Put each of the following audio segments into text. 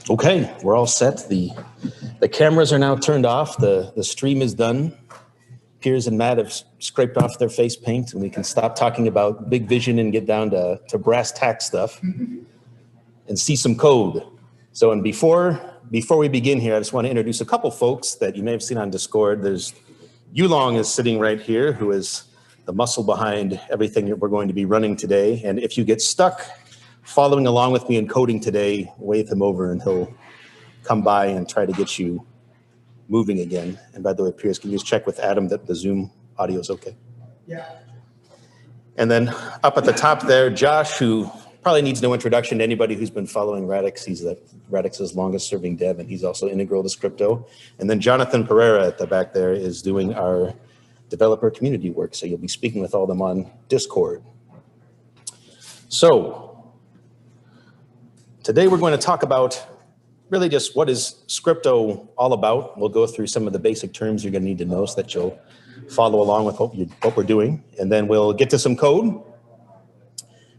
Okay, we're all set. The cameras are now turned off. The stream is done. Piers and Matt have scraped off their face paint, and we can stop talking about big vision and get down to brass tack stuff and see some code. So, and before we begin here, I just want to introduce a couple folks that you may have seen on Discord. There's Yulong is sitting right here, who is the muscle behind everything that we're going to be running today. And if you get stuck following along with me in coding today, wave him over and he'll come by and try to get you moving again. And by the way, Piers, can you just check with Adam that the Zoom audio is okay? Yeah. And then up at the top there, Josh, who probably needs no introduction to anybody who's been following Radix. He's Radix's longest serving dev, and he's also integral to Scrypto. And then Jonathan Pereira at the back there is doing our developer community work. So you'll be speaking with all of them on Discord. So today we're going to talk about really just what is Scrypto all about. We'll go through some of the basic terms you're going to need to know so that you'll follow along with what we're doing. And then we'll get to some code.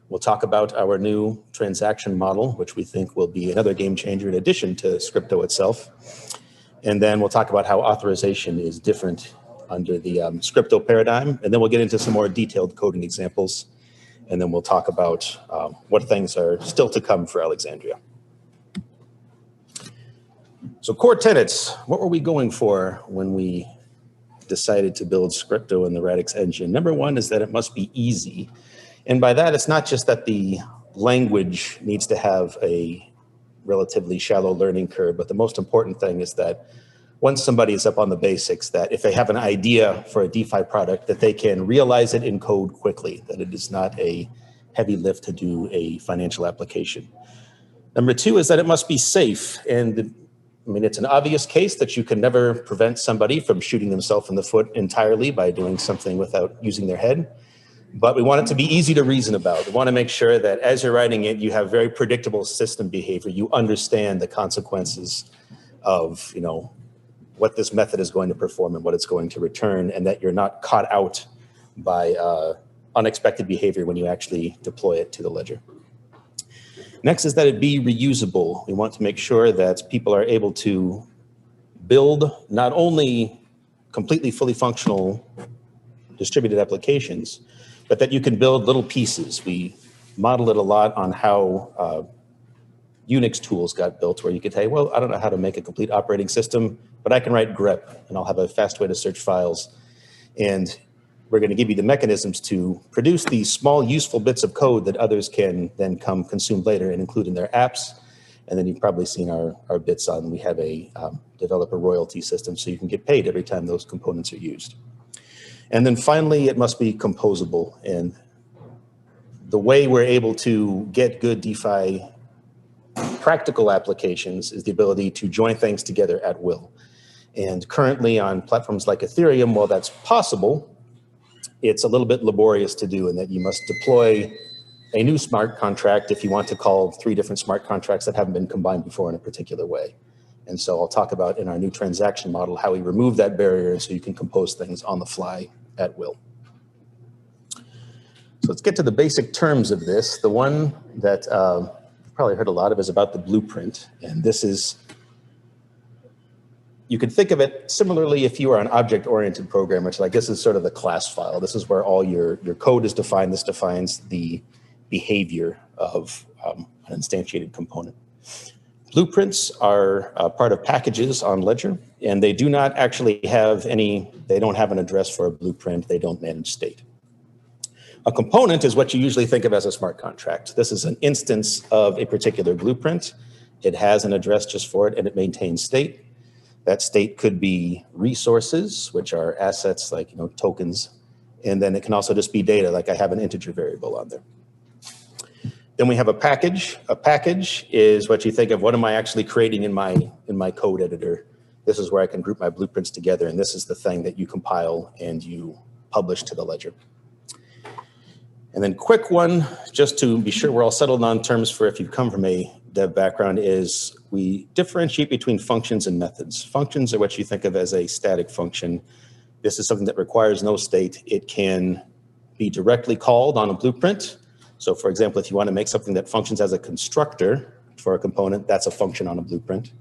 We'll talk about our new transaction model, which we think will be another game changer in addition to Scrypto itself. And then we'll talk about how authorization is different under the Scrypto paradigm. And then we'll get into some more detailed coding examples. And then we'll talk about what things are still to come for Alexandria. So core tenets, what were we going for when we decided to build Scrypto in the Radix engine? Number one is that it must be easy. And by that, it's not just that the language needs to have a relatively shallow learning curve, but the most important thing is that once somebody is up on the basics, that if they have an idea for a DeFi product, that they can realize it in code quickly, that it is not a heavy lift to do a financial application. Number two is that it must be safe. And I mean, it's an obvious case that you can never prevent somebody from shooting themselves in the foot entirely by doing something without using their head. But we want it to be easy to reason about. We want to make sure that as you're writing it, you have very predictable system behavior. You understand the consequences of, what this method is going to perform and what it's going to return, and that you're not caught out by unexpected behavior when you actually deploy it to the ledger. Next is that it be reusable. We want to make sure that people are able to build not only completely fully functional distributed applications, but that you can build little pieces. We model it a lot on how Unix tools got built, where you could say, well, I don't know how to make a complete operating system, but I can write grep and I'll have a fast way to search files. And we're going to give you the mechanisms to produce these small useful bits of code that others can then come consume later and include in their apps. And then you've probably seen our bits on, we have a developer royalty system, so you can get paid every time those components are used. And then finally, it must be composable. And the way we're able to get good DeFi practical applications is the ability to join things together at will. And currently on platforms like Ethereum, while that's possible, it's a little bit laborious to do, in that you must deploy a new smart contract if you want to call 3 different smart contracts that haven't been combined before in a particular way. And so I'll talk about in our new transaction model how we remove that barrier so you can compose things on the fly at will. So let's get to the basic terms of this. The one that you've probably heard a lot of is about the blueprint. And this is, you could think of it similarly if you are an object-oriented programmer. So like this is sort of the class file. This is where all your code is defined. This defines the behavior of an instantiated component. Blueprints are part of packages on Ledger, and they do not actually have they don't have an address for a blueprint. They don't manage state. A component is what you usually think of as a smart contract. This is an instance of a particular blueprint. It has an address just for it, and it maintains state. That state could be resources, which are assets like tokens, and then it can also just be data, like I have an integer variable on there. Then we have a package. A package is what you think of, what am I actually creating in my code editor? This is where I can group my blueprints together, and this is the thing that you compile and you publish to the ledger. And then quick one, just to be sure we're all settled on terms for if you come from a dev background, is we differentiate between functions and methods. Functions are what you think of as a static function. This is something that requires no state. It can be directly called on a blueprint. So for example, if you want to make something that functions as a constructor, for a component. That's a function on a blueprint.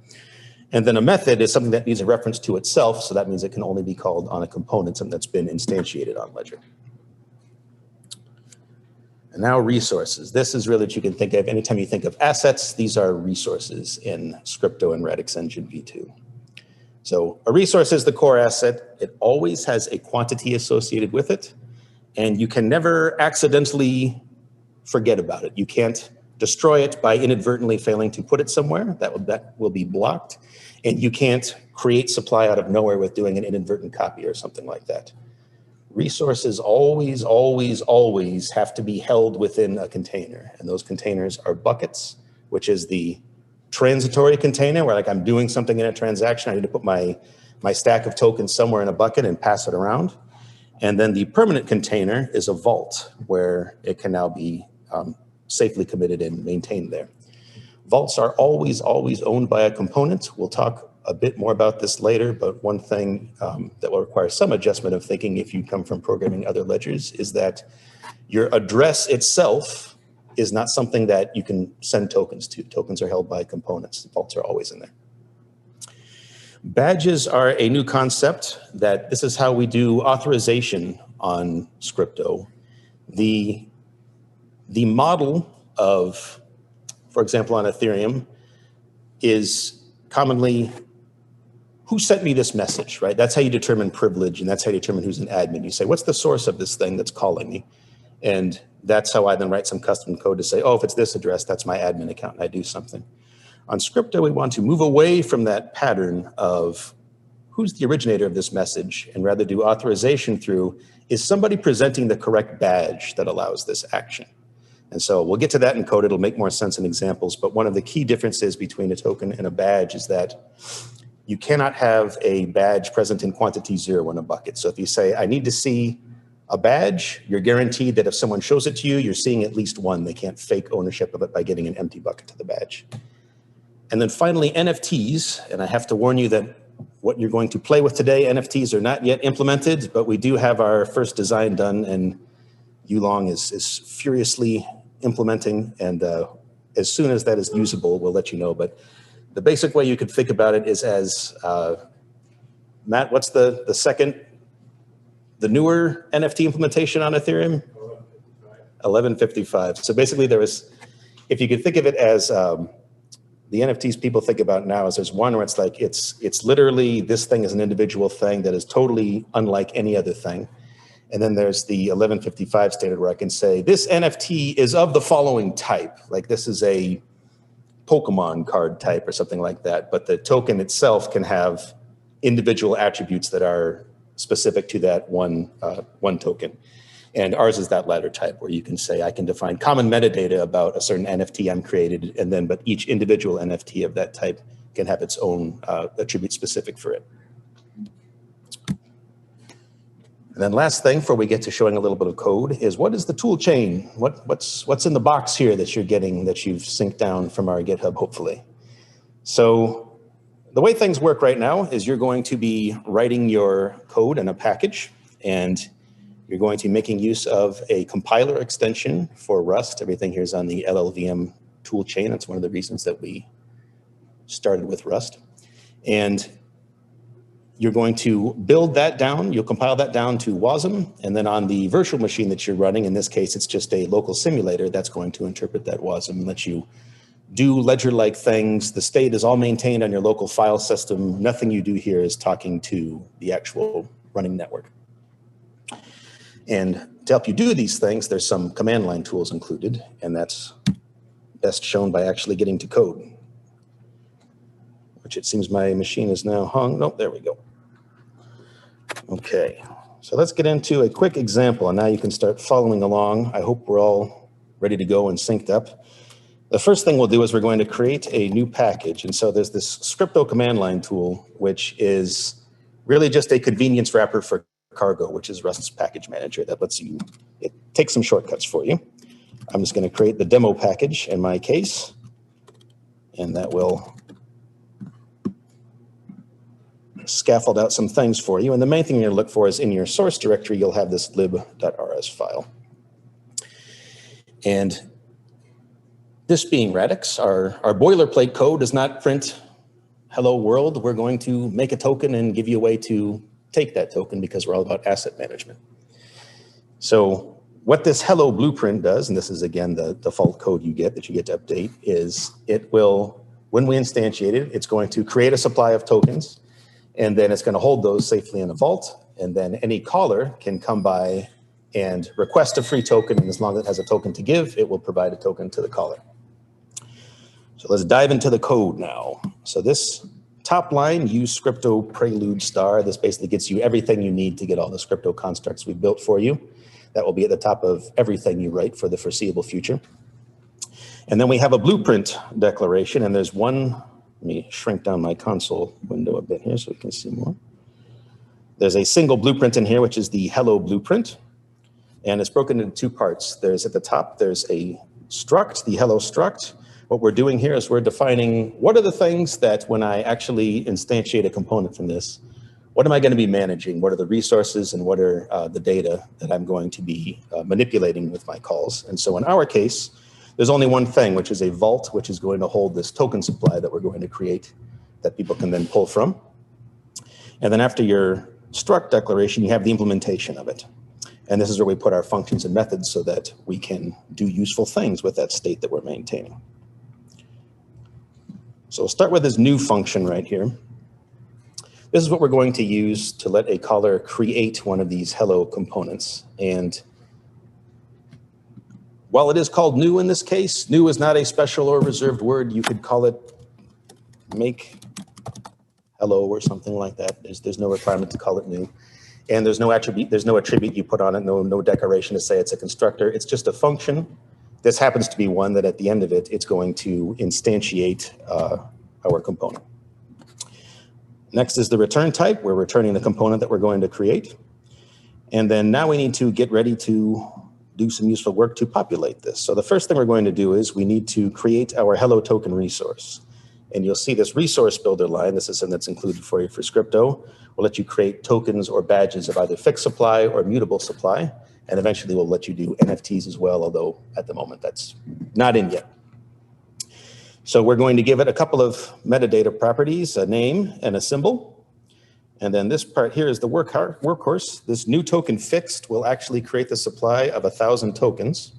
And then a method is something that needs a reference to itself. So that means it can only be called on a component, something that's been instantiated on Ledger. And now resources. This is really what you can think of. Anytime you think of assets, these are resources in Scrypto and Radix Engine v2. So a resource is the core asset. It always has a quantity associated with it. And you can never accidentally forget about it. You can't destroy it by inadvertently failing to put it somewhere. That will be blocked. And you can't create supply out of nowhere with doing an inadvertent copy or something like that. Resources always, always, always have to be held within a container. And those containers are buckets, which is the transitory container where like I'm doing something in a transaction. I need to put my stack of tokens somewhere in a bucket and pass it around. And then the permanent container is a vault where it can now be safely committed and maintained there. Vaults are always, always owned by a component. We'll talk a bit more about this later, but one thing that will require some adjustment of thinking if you come from programming other ledgers is that your address itself is not something that you can send tokens to. Tokens are held by components. The vaults are always in there. Badges are a new concept that this is how we do authorization on Scrypto. The model of, for example, on Ethereum is commonly who sent me this message, right? That's how you determine privilege, and that's how you determine who's an admin. You say, what's the source of this thing that's calling me? And that's how I then write some custom code to say, oh, if it's this address, that's my admin account, and I do something. On Scrypto, we want to move away from that pattern of who's the originator of this message, and rather do authorization through, is somebody presenting the correct badge that allows this action? And so we'll get to that in code. It'll make more sense in examples. But one of the key differences between a token and a badge is that you cannot have a badge present in quantity 0 in a bucket. So if you say, I need to see a badge, you're guaranteed that if someone shows it to you, you're seeing at least one. They can't fake ownership of it by getting an empty bucket to the badge. And then finally, NFTs. And I have to warn you that what you're going to play with today, NFTs are not yet implemented, but we do have our first design done, and Yulong is furiously implementing, and as soon as that is usable, we'll let you know. But the basic way you could think about it is as, Matt, what's the newer NFT implementation on Ethereum? 1155. So basically there was, if you could think of it as the NFTs people think about now is there's one where it's like, it's literally, this thing is an individual thing that is totally unlike any other thing. And then there's the 1155 standard where I can say, this NFT is of the following type. Like this is a Pokemon card type or something like that. But the token itself can have individual attributes that are specific to that one token. And ours is that latter type where you can say, I can define common metadata about a certain NFT I'm created, and then, but each individual NFT of that type can have its own attribute specific for it. And then last thing before we get to showing a little bit of code is what is the tool chain? What's in the box here that you're getting that you've synced down from our GitHub, hopefully? So the way things work right now is you're going to be writing your code in a package, and you're going to be making use of a compiler extension for Rust. Everything here is on the LLVM tool chain. That's one of the reasons that we started with Rust. And you're going to build that down, you'll compile that down to WASM, and then on the virtual machine that you're running, in this case, it's just a local simulator that's going to interpret that WASM and let you do ledger-like things. The state is all maintained on your local file system. Nothing you do here is talking to the actual running network. And to help you do these things, there's some command line tools included, and that's best shown by actually getting to code, which it seems my machine is now hung. Nope, there we go. Okay, so let's get into a quick example, and now you can start following along. I hope we're all ready to go and synced up. The first thing we'll do is we're going to create a new package. And so there's this Scrypto command line tool, which is really just a convenience wrapper for Cargo, which is Rust's package manager that lets you, it takes some shortcuts for you. I'm just going to create the demo package in my case, and that will scaffold out some things for you. And the main thing you're going to look for is in your source directory, you'll have this lib.rs file. And This being Radix, our boilerplate code does not print hello world. We're going to make a token and give you a way to take that token because we're all about asset management. So what this hello blueprint does, and this is again the default code you get that you get to update, is it will, when we instantiate it, it's going to create a supply of tokens, and then it's going to hold those safely in a vault, and then any caller can come by and request a free token, and as long as it has a token to give, it will provide a token to the caller. So let's dive into the code now. So this top line, use Scrypto prelude star. This basically gets you everything you need to get all the Scrypto constructs we've built for you. That will be at the top of everything you write for the foreseeable future. And then we have a blueprint declaration, and there's one, let me shrink down my console window a bit here so we can see more. There's a single blueprint in here, which is the hello blueprint, and it's broken into two parts. There's at the top, there's a struct, the hello struct. What we're doing here is we're defining what are the things that when I actually instantiate a component from this, what am I going to be managing? What are the resources and what are the data that I'm going to be manipulating with my calls? And so in our case, there's only one thing, which is a vault, which is going to hold this token supply that we're going to create that people can then pull from. And then after your struct declaration, you have the implementation of it. And this is where we put our functions and methods so that we can do useful things with that state that we're maintaining. So we'll start with this new function right here. This is what we're going to use to let a caller create one of these hello components. And while it is called new in this case, new is not a special or reserved word. You could call it make hello or something like that. There's no requirement to call it new. And there's no attribute you put on it, no decoration to say it's a constructor. It's just a function. This happens to be one that at the end of it, it's going to instantiate our component. Next is the return type. We're returning the component that we're going to create. And then now we need to get ready to do some useful work to populate this. So the first thing we're going to do is we need to create our hello token resource. And you'll see this resource builder line. This is something that's included for you for Scrypto. We'll let you create tokens or badges of either fixed supply or mutable supply. And eventually we'll let you do NFTs as well, although at the moment that's not in yet. So we're going to give it a couple of metadata properties, a name and a symbol. And then this part here is the workhorse. This new token fixed will actually create the supply of 1,000 tokens.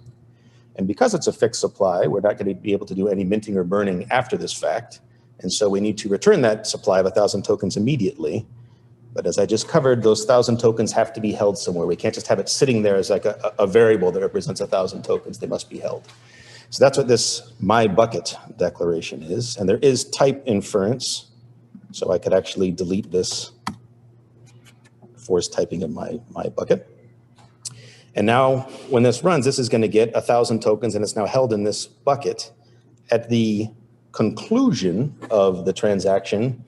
And because it's a fixed supply, we're not going to be able to do any minting or burning after this fact. And so we need to return that supply of 1,000 tokens immediately. But as I just covered, those 1,000 tokens have to be held somewhere. We can't just have it sitting there as like a variable that represents 1,000 tokens. They must be held. So that's what this my bucket declaration is. And there is type inference. So I could actually delete this force typing of my bucket. And now when this runs, this is going to get 1,000 tokens and it's now held in this bucket. At the conclusion of the transaction,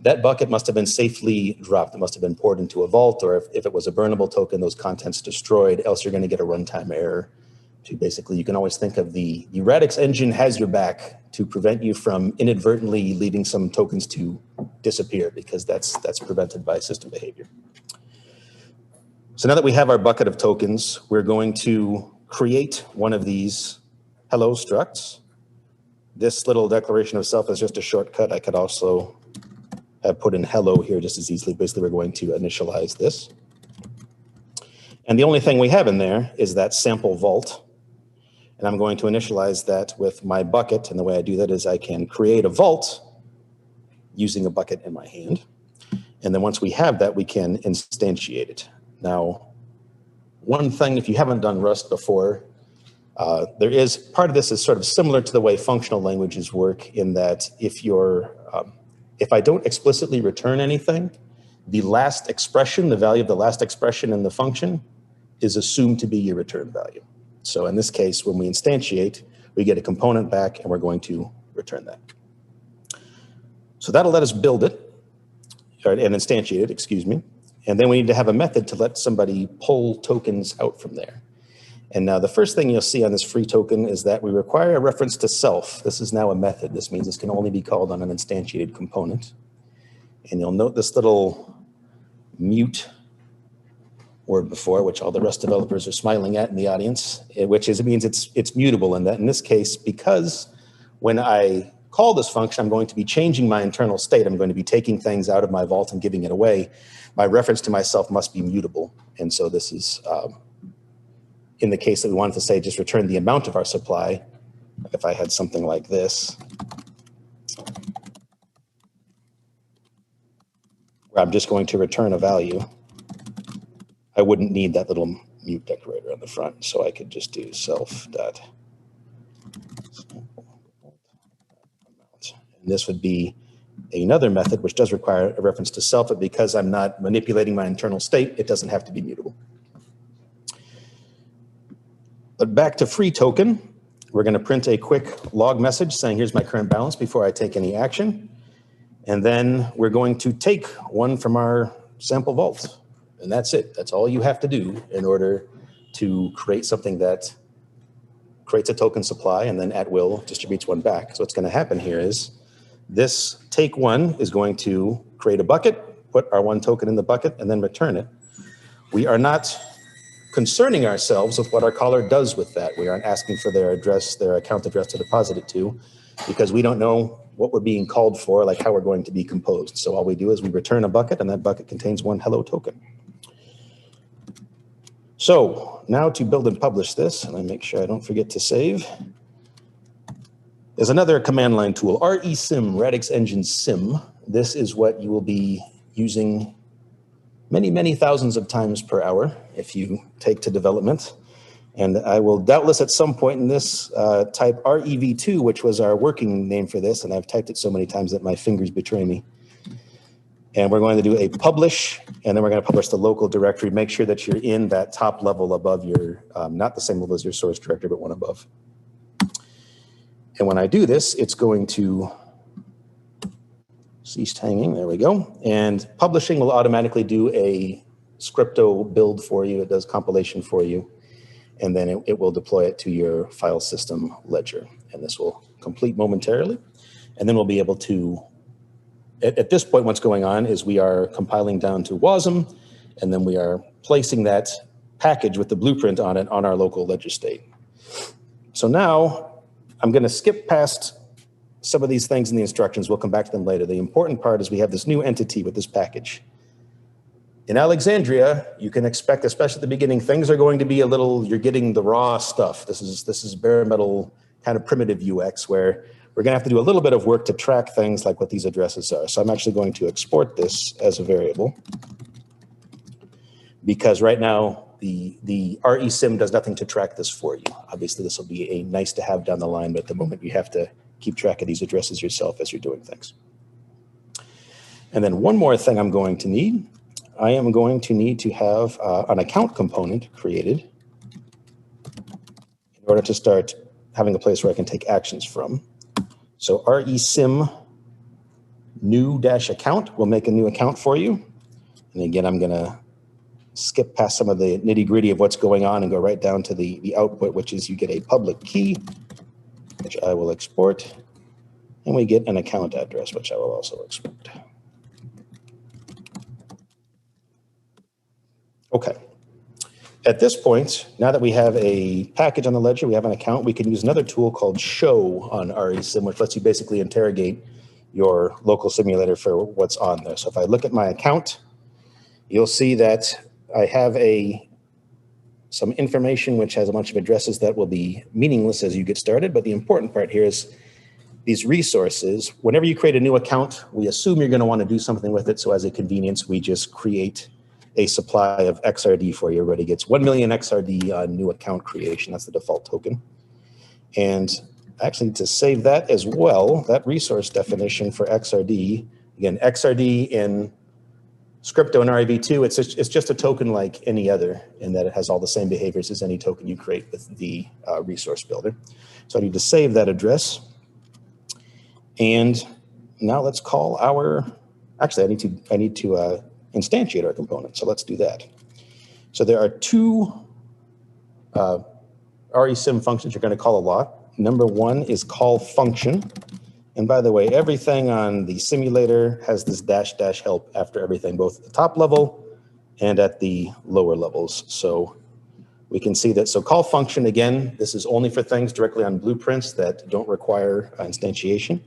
that bucket must have been safely dropped. It must have been poured into a vault, or if it was a burnable token, those contents destroyed, else you're going to get a runtime error. To basically, you can always think of the Radix engine has your back to prevent you from inadvertently leaving some tokens to disappear, because that's prevented by system behavior. So now that we have our bucket of tokens, we're going to create one of these hello structs. This little declaration of self is just a shortcut. I could also have put in hello here just as easily. Basically, we're going to initialize this. And the only thing we have in there is that sample vault. And I'm going to initialize that with my bucket. And the way I do that is I can create a vault using a bucket in my hand. And then once we have that, we can instantiate it. Now, one thing, if you haven't done Rust before, there is part of this is sort of similar to the way functional languages work, in that if I don't explicitly return anything, the last expression, the value of the last expression in the function is assumed to be your return value. So in this case, when we instantiate, we get a component back and we're going to return that. So that'll let us build it, and instantiate it, excuse me. And then we need to have a method to let somebody pull tokens out from there. And now the first thing you'll see on this free token is that we require a reference to self. This is now a method. This means this can only be called on an instantiated component. And you'll note this little mute word before, which all the Rust developers are smiling at in the audience, which is, it means it's mutable. And that in this case, because when I call this function, I'm going to be changing my internal state. I'm going to be taking things out of my vault and giving it away. My reference to myself must be mutable. And so this is, in the case that we wanted to say, just return the amount of our supply. If I had something like this, where I'm just going to return a value, I wouldn't need that little mute decorator on the front. So I could just do self dot sample amount. And this would be another method which does require a reference to self, but because I'm not manipulating my internal state, it doesn't have to be mutable. But back to free token, we're going to print a quick log message saying, here's my current balance before I take any action. And then we're going to take one from our sample vault. And that's it. That's all you have to do in order to create something that creates a token supply and then at will distributes one back. So what's going to happen here is this take one is going to create a bucket, put our one token in the bucket, and then return it. We are not concerning ourselves with what our caller does with that. We aren't asking for their address, their account address to deposit it to, because we don't know what we're being called for, like how we're going to be composed. So all we do is we return a bucket, and that bucket contains one hello token. So now to build and publish this, and I make sure I don't forget to save, there's another command line tool, RESIM, Radix Engine Sim. This is what you will be using many, many thousands of times per hour if you take to development. And I will doubtless at some point in this type REV2, which was our working name for this, and I've typed it so many times that my fingers betray me. And we're going to do a publish, and then we're going to publish the local directory. Make sure that you're in that top level above your, not the same level as your source directory, but one above. And when I do this, it's going to cease hanging, there we go. And publishing will automatically do a Scrypto build for you. It does compilation for you. And then it will deploy it to your file system ledger. And this will complete momentarily. And then we'll be able to, at this point, what's going on is we are compiling down to WASM, and then we are placing that package with the blueprint on it on our local ledger state. So now I'm going to skip past some of these things in the instructions. We'll come back to them later. The important part is we have this new entity with this package. In Alexandria, you can expect, especially at the beginning, things are going to be a little, you're getting the raw stuff. This is bare metal kind of primitive UX where we're going to have to do a little bit of work to track things like what these addresses are. So I'm actually going to export this as a variable because right now the RESIM does nothing to track this for you. Obviously, this will be a nice to have down the line, but at the moment you have to keep track of these addresses yourself as you're doing things. And then one more thing I'm going to need. I am going to need to have an account component created in order to start having a place where I can take actions from. So RESIM new-account will make a new account for you. And again, I'm going to skip past some of the nitty-gritty of what's going on and go right down to the output, which is you get a public key, which I will export, and we get an account address, which I will also export. Okay. At this point, now that we have a package on the ledger, we have an account, we can use another tool called show on RESIM, which lets you basically interrogate your local simulator for what's on there. So if I look at my account, you'll see that I have some information which has a bunch of addresses that will be meaningless as you get started. But the important part here is these resources. Whenever you create a new account, we assume you're going to want to do something with it. So as a convenience, we just create a supply of XRD for you. Everybody gets 1 million XRD on new account creation. That's the default token. And actually to save that as well, that resource definition for XRD, again, XRD in Scrypto and REV2, it's just a token like any other in that it has all the same behaviors as any token you create with the resource builder. So I need to save that address. And now let's call our, actually I need to instantiate our component. So let's do that. So there are two RESIM functions you're going to call a lot. Number one is call function. And by the way, everything on the simulator has this -- help after everything, both at the top level and at the lower levels. So we can see that. So call function, again, this is only for things directly on blueprints that don't require instantiation.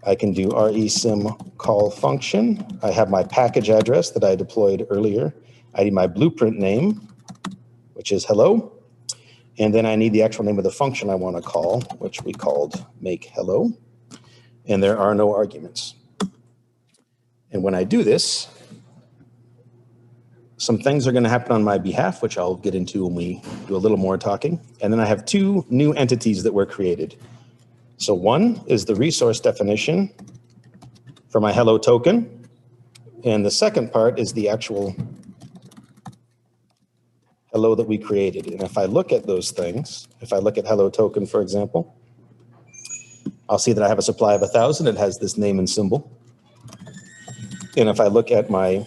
I can do resim call function. I have my package address that I deployed earlier. I need my blueprint name, which is hello. And then I need the actual name of the function I want to call, which we called make hello. And there are no arguments. And when I do this, some things are going to happen on my behalf, which I'll get into when we do a little more talking. And then I have two new entities that were created. So one is the resource definition for my hello token. And the second part is the actual hello that we created. And if I look at those things, if I look at hello token, for example, I'll see that I have a supply of 1,000. It has this name and symbol. And if I look at my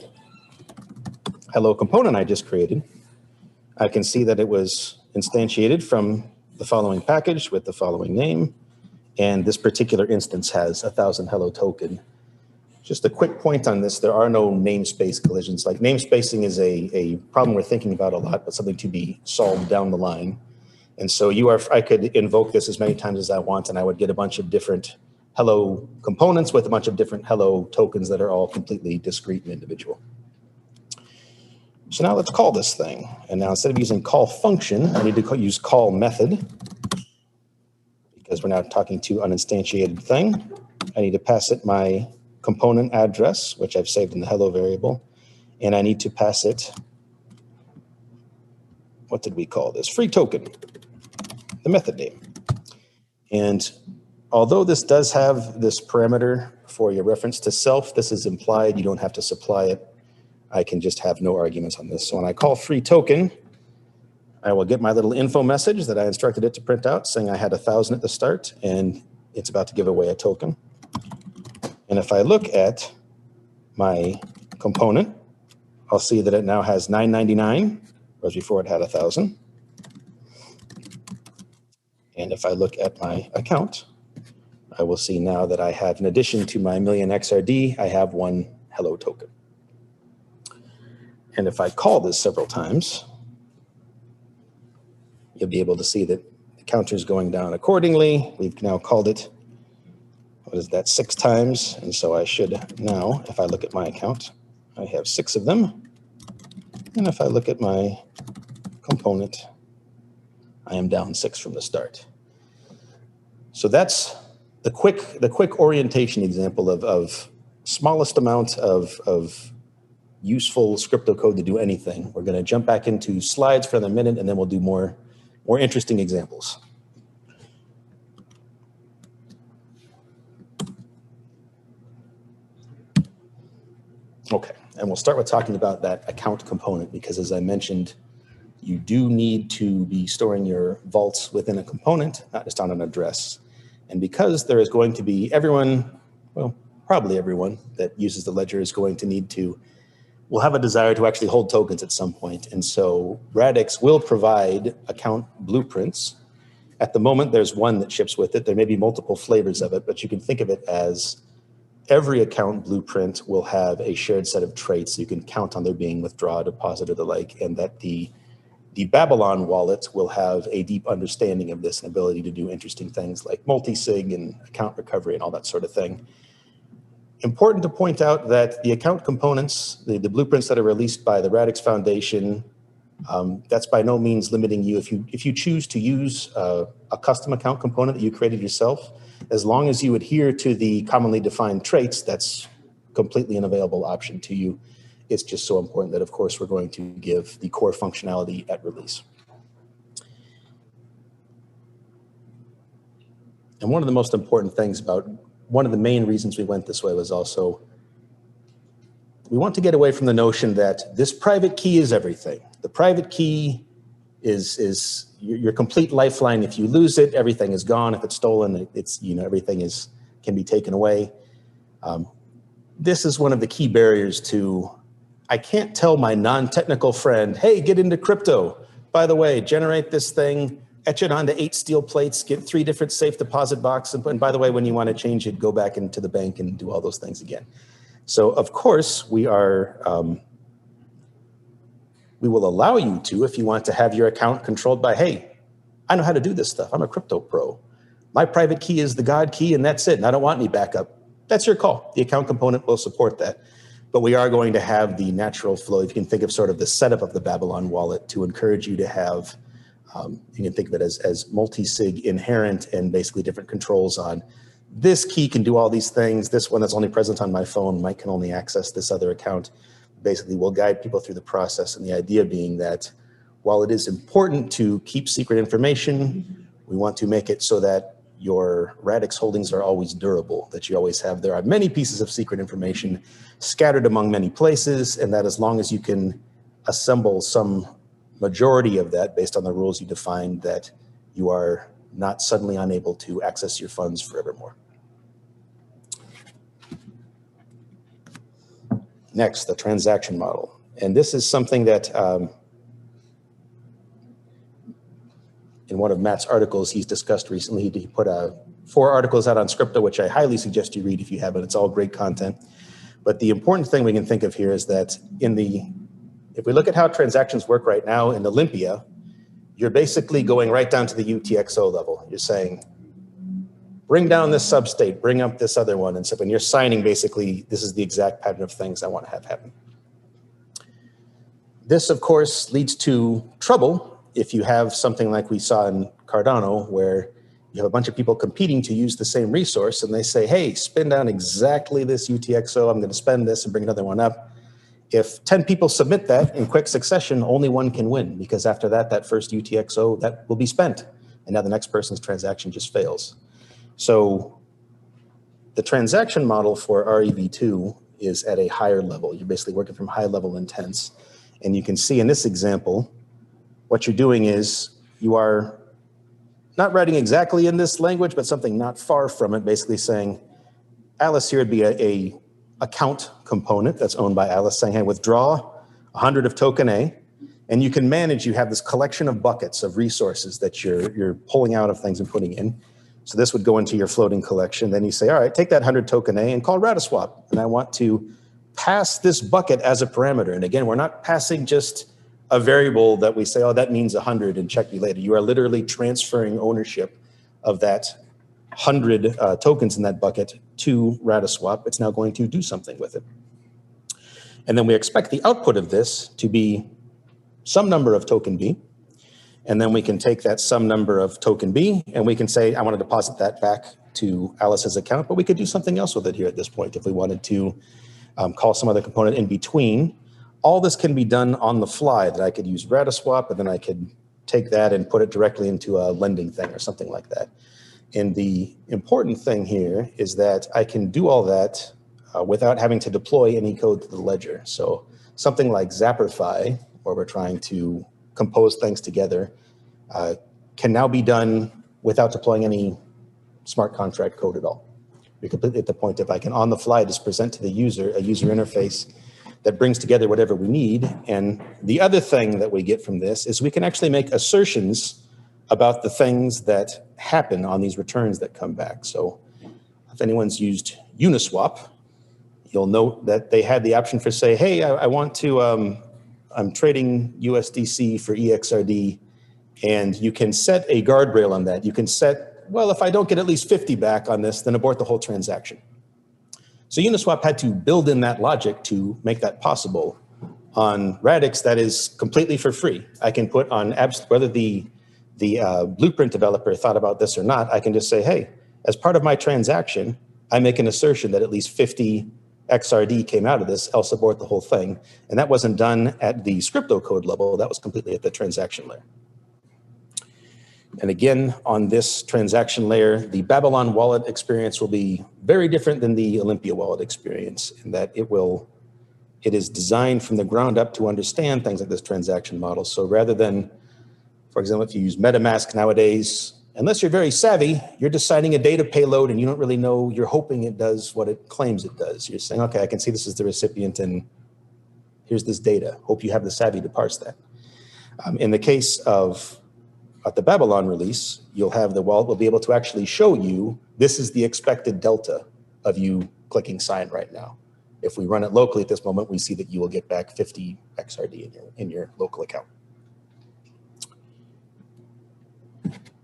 hello component I just created, I can see that it was instantiated from the following package with the following name. And this particular instance has 1,000 hello token. Just a quick point on this, there are no namespace collisions. Like namespacing is a problem we're thinking about a lot, but something to be solved down the line. And so I could invoke this as many times as I want, and I would get a bunch of different hello components with a bunch of different hello tokens that are all completely discrete and individual. So now let's call this thing. And now instead of using call function, I need to use call method, because we're now talking to uninstantiated thing. I need to pass it my component address, which I've saved in the hello variable. And I need to pass it, what did we call this? Free token, the method name. And although this does have this parameter for your reference to self, this is implied. You don't have to supply it. I can just have no arguments on this. So when I call free token, I will get my little info message that I instructed it to print out saying I had 1,000 at the start and it's about to give away a token. And if I look at my component, I'll see that it now has 999, whereas before it had 1,000. And if I look at my account, I will see now that I have, in addition to my million XRD, I have one hello token. And if I call this several times, you'll be able to see that the counter is going down accordingly. We've now called it, what is that, 6 times. And so I should now, if I look at my account, I have 6 of them. And if I look at my component, I am down 6 from the start. So that's the quick orientation example of smallest amount of useful Scrypto code to do anything. We're going to jump back into slides for another minute, and then we'll do more interesting examples. Okay, and we'll start with talking about that account component, because as I mentioned, you do need to be storing your vaults within a component, not just on an address. And because there is going to be everyone, well, probably everyone that uses the ledger is going to need to, will have a desire to actually hold tokens at some point. And so Radix will provide account blueprints. At the moment, there's one that ships with it. There may be multiple flavors of it, but you can think of it as every account blueprint will have a shared set of traits. You can count on there being withdraw, deposit, or the like, and that the Babylon wallet will have a deep understanding of this and ability to do interesting things like multi-sig and account recovery and all that sort of thing. Important to point out that the account components, the blueprints that are released by the Radix Foundation, that's by no means limiting you. If you choose to use a custom account component that you created yourself, as long as you adhere to the commonly defined traits, that's completely an available option to you. It's just so important that, of course, we're going to give the core functionality at release. And one of the most important things about, one of the main reasons we went this way was also, we want to get away from the notion that this private key is everything. The private key is your complete lifeline. If you lose it, everything is gone. If it's stolen, it's, everything can be taken away. This is one of the key barriers to, I can't tell my non-technical friend, hey, get into crypto. By the way, generate this thing, etch it onto 8 steel plates, get 3 different safe deposit boxes. And by the way, when you want to change it, go back into the bank and do all those things again. So of course, we are We will allow you to if you want to have your account controlled by, hey, I know how to do this stuff. I'm a crypto pro. My private key is the God key and that's it. And I don't want any backup. That's your call. The account component will support that. But we are going to have the natural flow. If you can think of sort of the setup of the Babylon wallet to encourage you to have, you can think of it as multi-sig inherent and basically different controls on this key can do all these things. This one that's only present on my phone can only access this other account. Basically, we'll guide people through the process. And the idea being that while it is important to keep secret information, we want to make it so that your Radix holdings are always durable, that you always have, there are many pieces of secret information scattered among many places, and that as long as you can assemble some majority of that based on the rules you defined, that you are not suddenly unable to access your funds forevermore. Next, the transaction model. And this is something that in one of Matt's articles he's discussed recently. He put 4 articles out on Scrypto, which I highly suggest you read if you haven't. It's all great content. But the important thing we can think of here is that if we look at how transactions work right now in Olympia, you're basically going right down to the UTXO level. You're saying, bring down this substate, bring up this other one. And so when you're signing, basically, this is the exact pattern of things I want to have happen. This, of course, leads to trouble if you have something like we saw in Cardano, where you have a bunch of people competing to use the same resource, and they say, hey, spin down exactly this UTXO, I'm going to spend this and bring another one up. If 10 people submit that in quick succession, only one can win, because after that, that first UTXO, that will be spent, and now the next person's transaction just fails. So the transaction model for REV2 is at a higher level. You're basically working from high-level intents, and you can see in this example, what you're doing is you are not writing exactly in this language, but something not far from it, basically saying, Alice here would be a account component that's owned by Alice, saying, hey, withdraw 100 of token A, and you can manage, you have this collection of buckets of resources that you're pulling out of things and putting in. So this would go into your floating collection. Then you say, all right, take that 100 token A and call Radiswap, and I want to pass this bucket as a parameter. And again, we're not passing just a variable that we say, oh, that means 100 and check me later. You are literally transferring ownership of that 100 tokens in that bucket to Radiswap. It's now going to do something with it. And then we expect the output of this to be some number of token B. And then we can take that some number of token B and we can say, I want to deposit that back to Alice's account, but we could do something else with it here at this point if we wanted to call some other component in between. All this can be done on the fly, that I could use Radiswap, and then I could take that and put it directly into a lending thing or something like that. And the important thing here is that I can do all that without having to deploy any code to the ledger. So something like Zapperfy, where we're trying to compose things together, can now be done without deploying any smart contract code at all. We're completely at the point if I can on the fly just present to the user a user interface that brings together whatever we need. And the other thing that we get from this is we can actually make assertions about the things that happen on these returns that come back. So if anyone's used Uniswap, you'll note that they had the option for say, hey, I want to, I'm trading USDC for EXRD, and you can set a guardrail on that. You can set, well, if I don't get at least 50 back on this, then abort the whole transaction. So Uniswap had to build in that logic to make that possible. On Radix, that is completely for free. I can put on, whether the Blueprint developer thought about this or not, I can just say, hey, as part of my transaction, I make an assertion that at least 50 XRD came out of this, else abort the whole thing. And that wasn't done at the Scrypto code level, that was completely at the transaction layer. And again, on this transaction layer, the Babylon wallet experience will be very different than the Olympia wallet experience in that it is designed from the ground up to understand things like this transaction model. So rather than, for example, if you use MetaMask nowadays, unless you're very savvy, you're deciding a data payload and you don't really know, you're hoping it does what it claims it does. You're saying, okay, I can see this is the recipient and here's this data. Hope you have the savvy to parse that. In the case of at the Babylon release, you'll have the wallet will be able to actually show you this is the expected delta of you clicking sign right now. If we run it locally at this moment, we see that you will get back 50 XRD in your local account.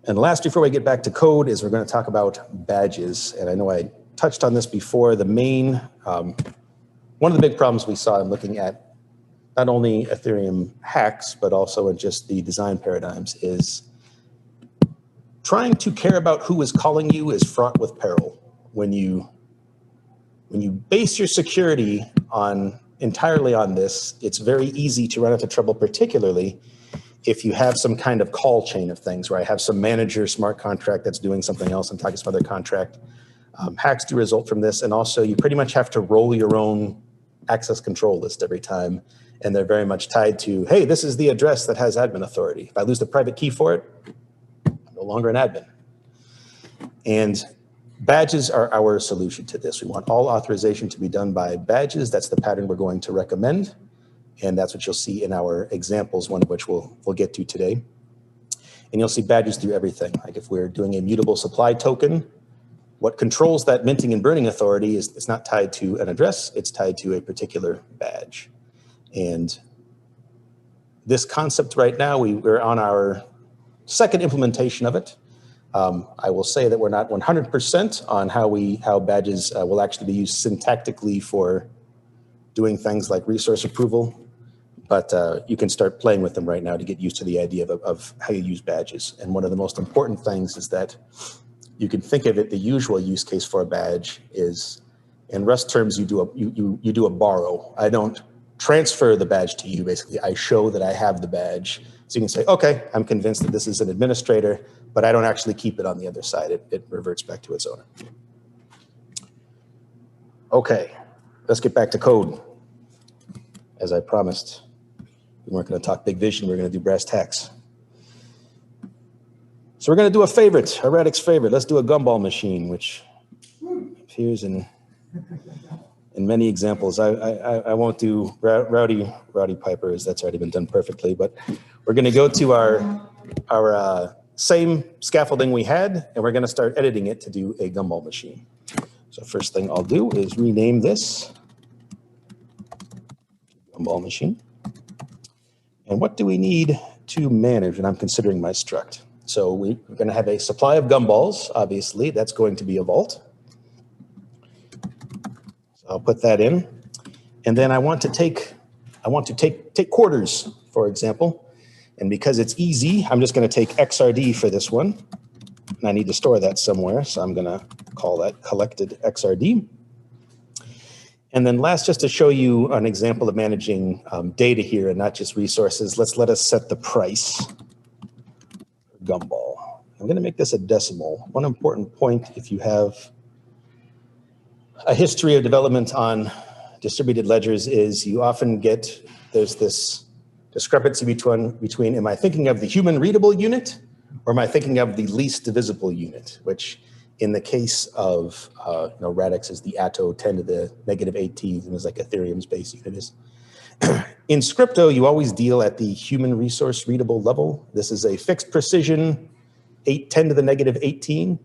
And last, before we get back to code, is we're going to talk about badges. And I know I touched on this before. The main, one of the big problems we saw in looking at not only Ethereum hacks, but also in just the design paradigms is trying to care about who is calling you is fraught with peril. When you base your security entirely on this, it's very easy to run into trouble, particularly if you have some kind of call chain of things, where I have some manager smart contract that's doing something else and talking some other contract. Hacks do result from this, and also you pretty much have to roll your own access control list every time, and they're very much tied to, hey, this is the address that has admin authority. If I lose the private key for it, I'm no longer an admin. And badges are our solution to this. We want all authorization to be done by badges. That's the pattern we're going to recommend. And that's what you'll see in our examples, one of which we'll get to today. And you'll see badges through everything. Like if we're doing a mutable supply token, what controls that minting and burning authority is it's not tied to an address, it's tied to a particular badge. And this concept right now, we're on our second implementation of it. I will say that we're not 100% on how badges will actually be used syntactically for doing things like resource approval, but you can start playing with them right now to get used to the idea of how you use badges. And one of the most important things is that you can think of it, the usual use case for a badge is, in Rust terms, you do a borrow. I don't transfer the badge to you, basically. I show that I have the badge. So you can say, okay, I'm convinced that this is an administrator, but I don't actually keep it on the other side. It reverts back to its owner. Okay, let's get back to code. As I promised, we weren't going to talk big vision, we're going to do brass tacks. So we're going to do a Radix favorite. Let's do a gumball machine, which appears in many examples. I won't do Rowdy Piper, as that's already been done perfectly, but we're going to go to our same scaffolding we had, and we're going to start editing it to do a gumball machine. So first thing I'll do is rename this gumball machine. And what do we need to manage? And I'm considering my struct. So we're going to have a supply of gumballs, obviously. That's going to be a vault. So I'll put that in. And then I want to take quarters, for example. And because it's easy, I'm just going to take XRD for this one. And I need to store that somewhere. So I'm going to call that collected XRD. And then last, just to show you an example of managing data here and not just resources, let us set the price for gumball. I'm going to make this a decimal. One important point, if you have a history of development on distributed ledgers, is you often get, there's this discrepancy between am I thinking of the human readable unit or am I thinking of the least divisible unit, which in the case of Radix is the ATO 10 to the -18, and it's like Ethereum's base unit is. In Scrypto, you always deal at the human resource readable level. This is a fixed precision 10 to the -18.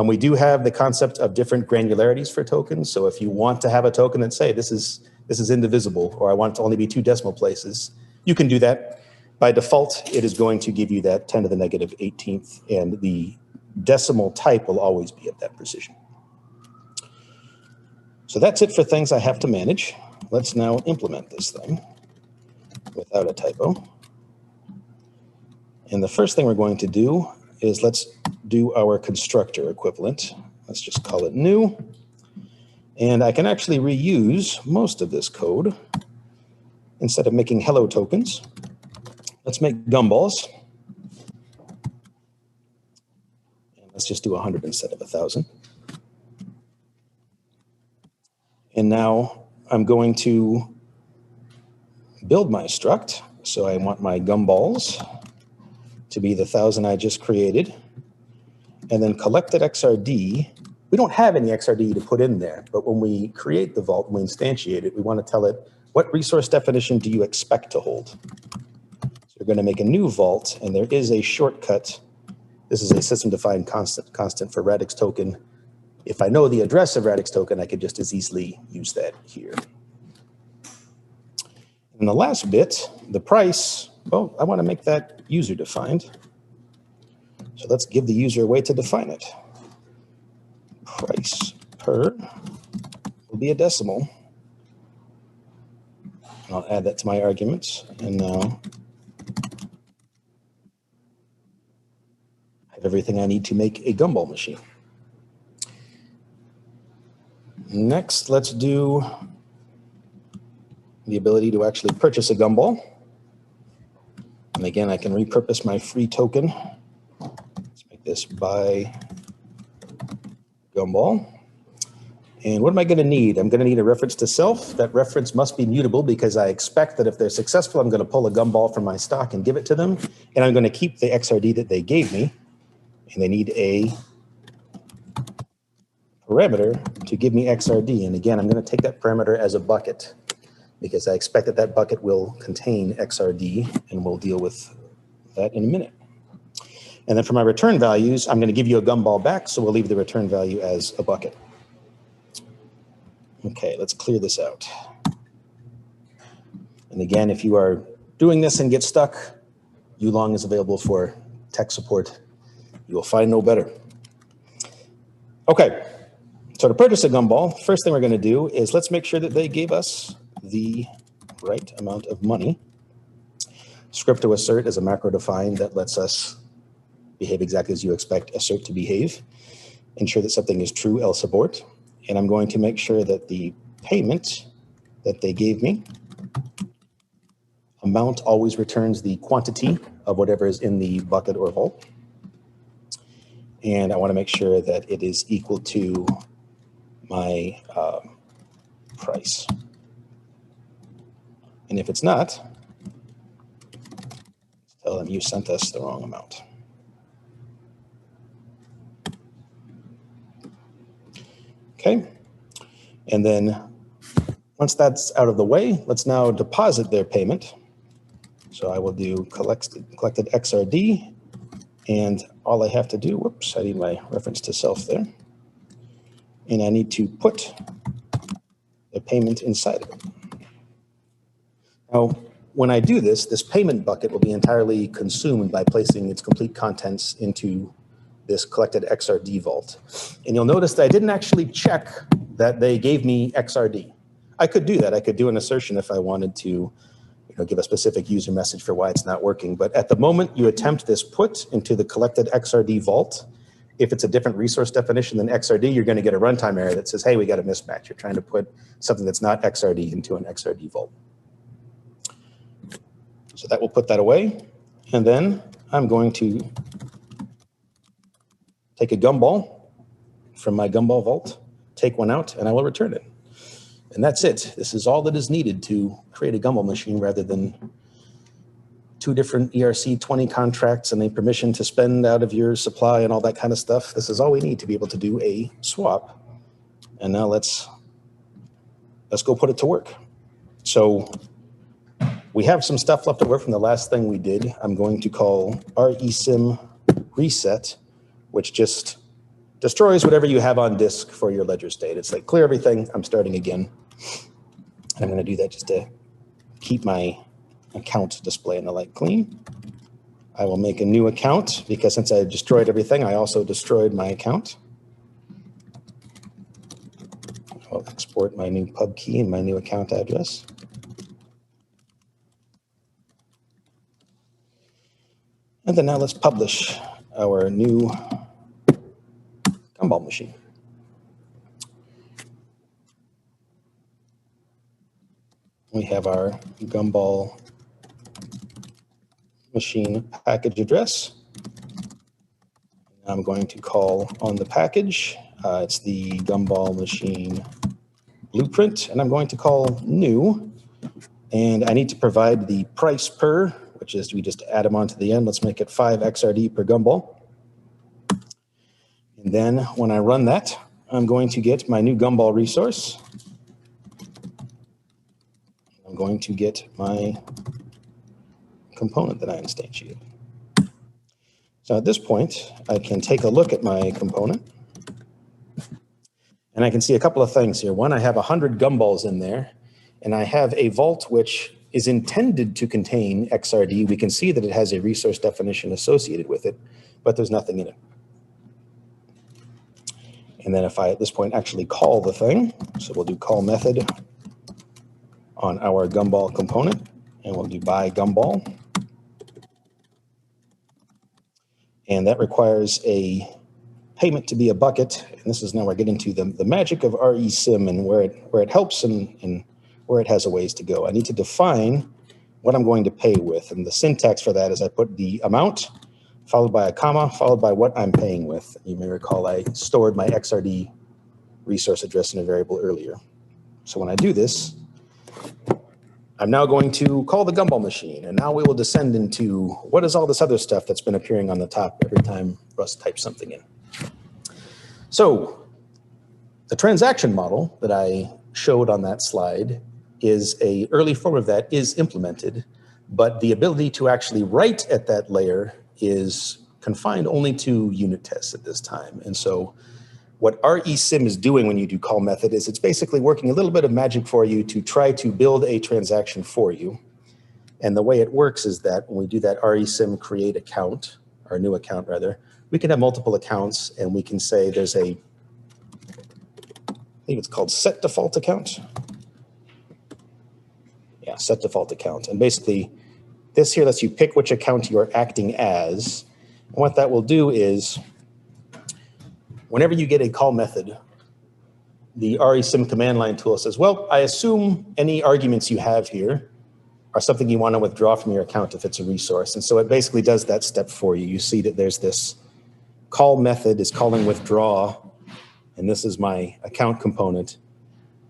We do have the concept of different granularities for tokens. So if you want to have a token that say this is indivisible, or I want it to only be 2 decimal places, you can do that. By default, it is going to give you that 10 to the -18th, and the decimal type will always be of that precision. So that's it for things I have to manage. Let's now implement this thing without a typo. And the first thing we're going to do is let's do our constructor equivalent. Let's just call it new. And I can actually reuse most of this code. Instead of making hello tokens, let's make gumballs. Let's just do 100 instead of 1,000. And now I'm going to build my struct. So I want my gumballs to be the 1,000 I just created. And then collected XRD. We don't have any XRD to put in there, but when we create the vault, when we instantiate it, we want to tell it, what resource definition do you expect to hold? So we're going to make a new vault, and there is a shortcut. This is a system-defined constant for Radix token. If I know the address of Radix token, I could just as easily use that here. And the last bit, the price, well, I want to make that user defined. So let's give the user a way to define it. Price per will be a decimal. I'll add that to my arguments. And now I have everything I need to make a gumball machine. Next, let's do the ability to actually purchase a gumball. And again, I can repurpose my free token. Let's make this buy gumball. And what am I going to need? I'm going to need a reference to self. That reference must be mutable because I expect that if they're successful, I'm going to pull a gumball from my stock and give it to them. And I'm going to keep the XRD that they gave me. And they need a parameter to give me XRD. And again, I'm going to take that parameter as a bucket because I expect that that bucket will contain XRD, and we'll deal with that in a minute. And then for my return values, I'm going to give you a gumball back, so we'll leave the return value as a bucket. Okay, let's clear this out. And again, if you are doing this and get stuck, Yulong is available for tech support. You will find no better. Okay, so to purchase a gumball, first thing we're going to do is let's make sure that they gave us the right amount of money. Scrypto assert is a macro define that lets us behave exactly as you expect assert to behave. Ensure that something is true, else abort. And I'm going to make sure that the payment that they gave me, amount always returns the quantity of whatever is in the bucket or vault. And I want to make sure that it is equal to my price. And if it's not, tell them you sent us the wrong amount. Okay, and then once that's out of the way, let's now deposit their payment. So I will do collected XRD, and all I have to do, whoops, I need my reference to self there. And I need to put the payment inside of it. Now, when I do this, this payment bucket will be entirely consumed by placing its complete contents into this collected XRD vault. And you'll notice that I didn't actually check that they gave me XRD. I could do that. I could do an assertion if I wanted to give a specific user message for why it's not working. But at the moment you attempt this put into the collected XRD vault, if it's a different resource definition than XRD, you're going to get a runtime error that says, hey, we got a mismatch. You're trying to put something that's not XRD into an XRD vault. So that will put that away. And then I'm going to take a gumball from my gumball vault, take one out, and I will return it. And that's it. This is all that is needed to create a gumball machine rather than 2 different ERC20 contracts and a permission to spend out of your supply and all that kind of stuff. This is all we need to be able to do a swap. And now let's go put it to work. So we have some stuff left over from the last thing we did. I'm going to call resim reset, which just destroys whatever you have on disk for your ledger state. It's like clear everything, I'm starting again. And I'm going to do that just to keep my account display and the like clean. I will make a new account because since I destroyed everything, I also destroyed my account. I'll export my new pub key and my new account address. And then now let's publish our new gumball machine. We have our gumball machine package address. I'm going to call on the package. It's the gumball machine blueprint, and I'm going to call new. And I need to provide the price per, which is we just add them onto the end. Let's make it 5 XRD per gumball. And then when I run that, I'm going to get my new gumball resource. I'm going to get my component that I instantiated. So at this point, I can take a look at my component. And I can see a couple of things here. One, I have 100 gumballs in there. And I have a vault which is intended to contain XRD. We can see that it has a resource definition associated with it, but there's nothing in it. And then if I, at this point, actually call the thing, so we'll do call method on our gumball component, and we'll do buy gumball. And that requires a payment to be a bucket. And this is now we're getting to the magic of RESIM and where it helps and where it has a ways to go. I need to define what I'm going to pay with. And the syntax for that is I put the amount, followed by a comma, followed by what I'm paying with. You may recall I stored my XRD resource address in a variable earlier. So when I do this, I'm now going to call the gumball machine, and now we will descend into what is all this other stuff that's been appearing on the top every time Russ types something in. So the transaction model that I showed on that slide is an early form of that is implemented, but the ability to actually write at that layer is confined only to unit tests at this time. And so what RESIM is doing when you do call method is it's basically working a little bit of magic for you to try to build a transaction for you. And the way it works is that when we do that RESIM create account, or new account rather, we can have multiple accounts and we can say there's a, I think it's called set default account. Yeah, set default account. And basically this here lets you pick which account you're acting as. And what that will do is whenever you get a call method, the RESIM command line tool says, well, I assume any arguments you have here are something you want to withdraw from your account if it's a resource. And so it basically does that step for you. You see that there's this call method is calling withdraw, and this is my account component.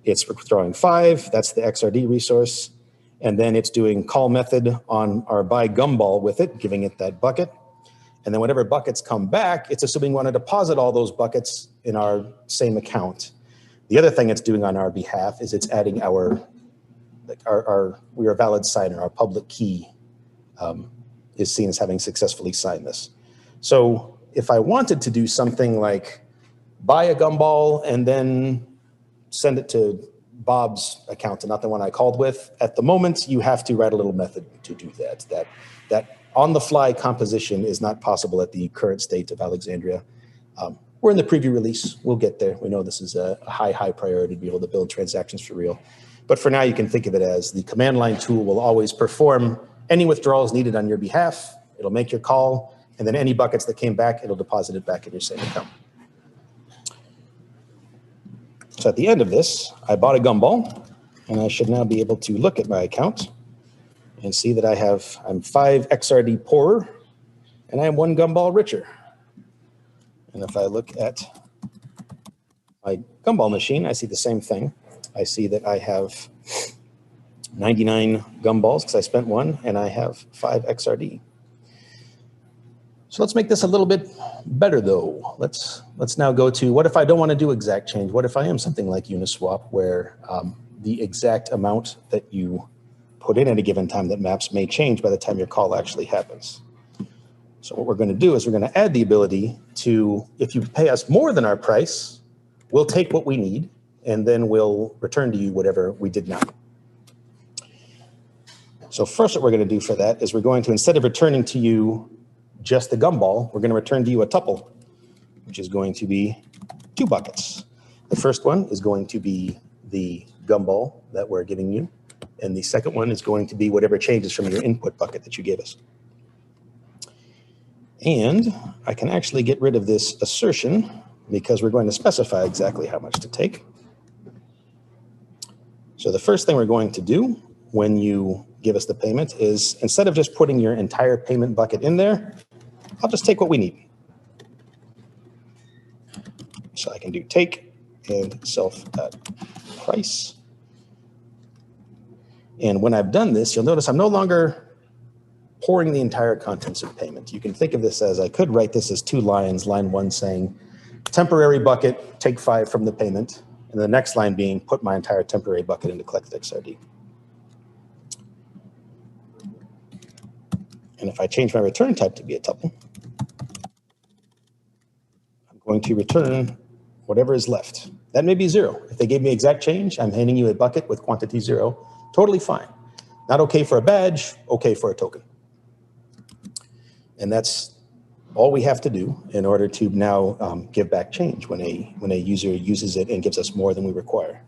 It's withdrawing 5, that's the XRD resource. And then it's doing call method on our buy gumball with it, giving it that bucket. And then whenever buckets come back, it's assuming we want to deposit all those buckets in our same account. The other thing it's doing on our behalf is it's adding we are a valid signer, our public key is seen as having successfully signed this. So if I wanted to do something like buy a gumball and then send it to Bob's account and not the one I called with, at the moment you have to write a little method to do that. That on-the-fly composition is not possible at the current state of Alexandria. We're in the preview release. We'll get there. We know this is a high priority to be able to build transactions for real. But for now, you can think of it as the command line tool will always perform any withdrawals needed on your behalf. It'll make your call, and then any buckets that came back, it'll deposit it back in your same account. So at the end of this, I bought a gumball, and I should now be able to look at my account and see that I'm 5 XRD poorer, and I am 1 gumball richer. And if I look at my gumball machine, I see the same thing. I see that I have 99 gumballs because I spent 1, and I have 5 XRD. So let's make this a little bit better, though. Let's now go to what if I don't want to do exact change? What if I am something like Uniswap, where the exact amount that you put in at a given time that maps may change by the time your call actually happens. So what we're going to do is we're going to add the ability to, if you pay us more than our price, we'll take what we need, and then we'll return to you whatever we did not. So first what we're going to do for that is we're going to, instead of returning to you just the gumball, we're going to return to you a tuple, which is going to be 2 buckets. The first one is going to be the gumball that we're giving you, and the second one is going to be whatever changes from your input bucket that you gave us. And I can actually get rid of this assertion because we're going to specify exactly how much to take. So the first thing we're going to do when you give us the payment is, instead of just putting your entire payment bucket in there, I'll just take what we need. So I can do take and self.price. And when I've done this, you'll notice I'm no longer pouring the entire contents of payment. You can think of this as, I could write this as 2 lines, line 1 saying, temporary bucket, take 5 from the payment, and the next line being, put my entire temporary bucket into collected XRD. And if I change my return type to be a tuple, I'm going to return whatever is left. That may be 0. If they gave me exact change, I'm handing you a bucket with quantity 0. Totally fine. Not okay for a badge, okay for a token. And that's all we have to do in order to now give back change when a user uses it and gives us more than we require.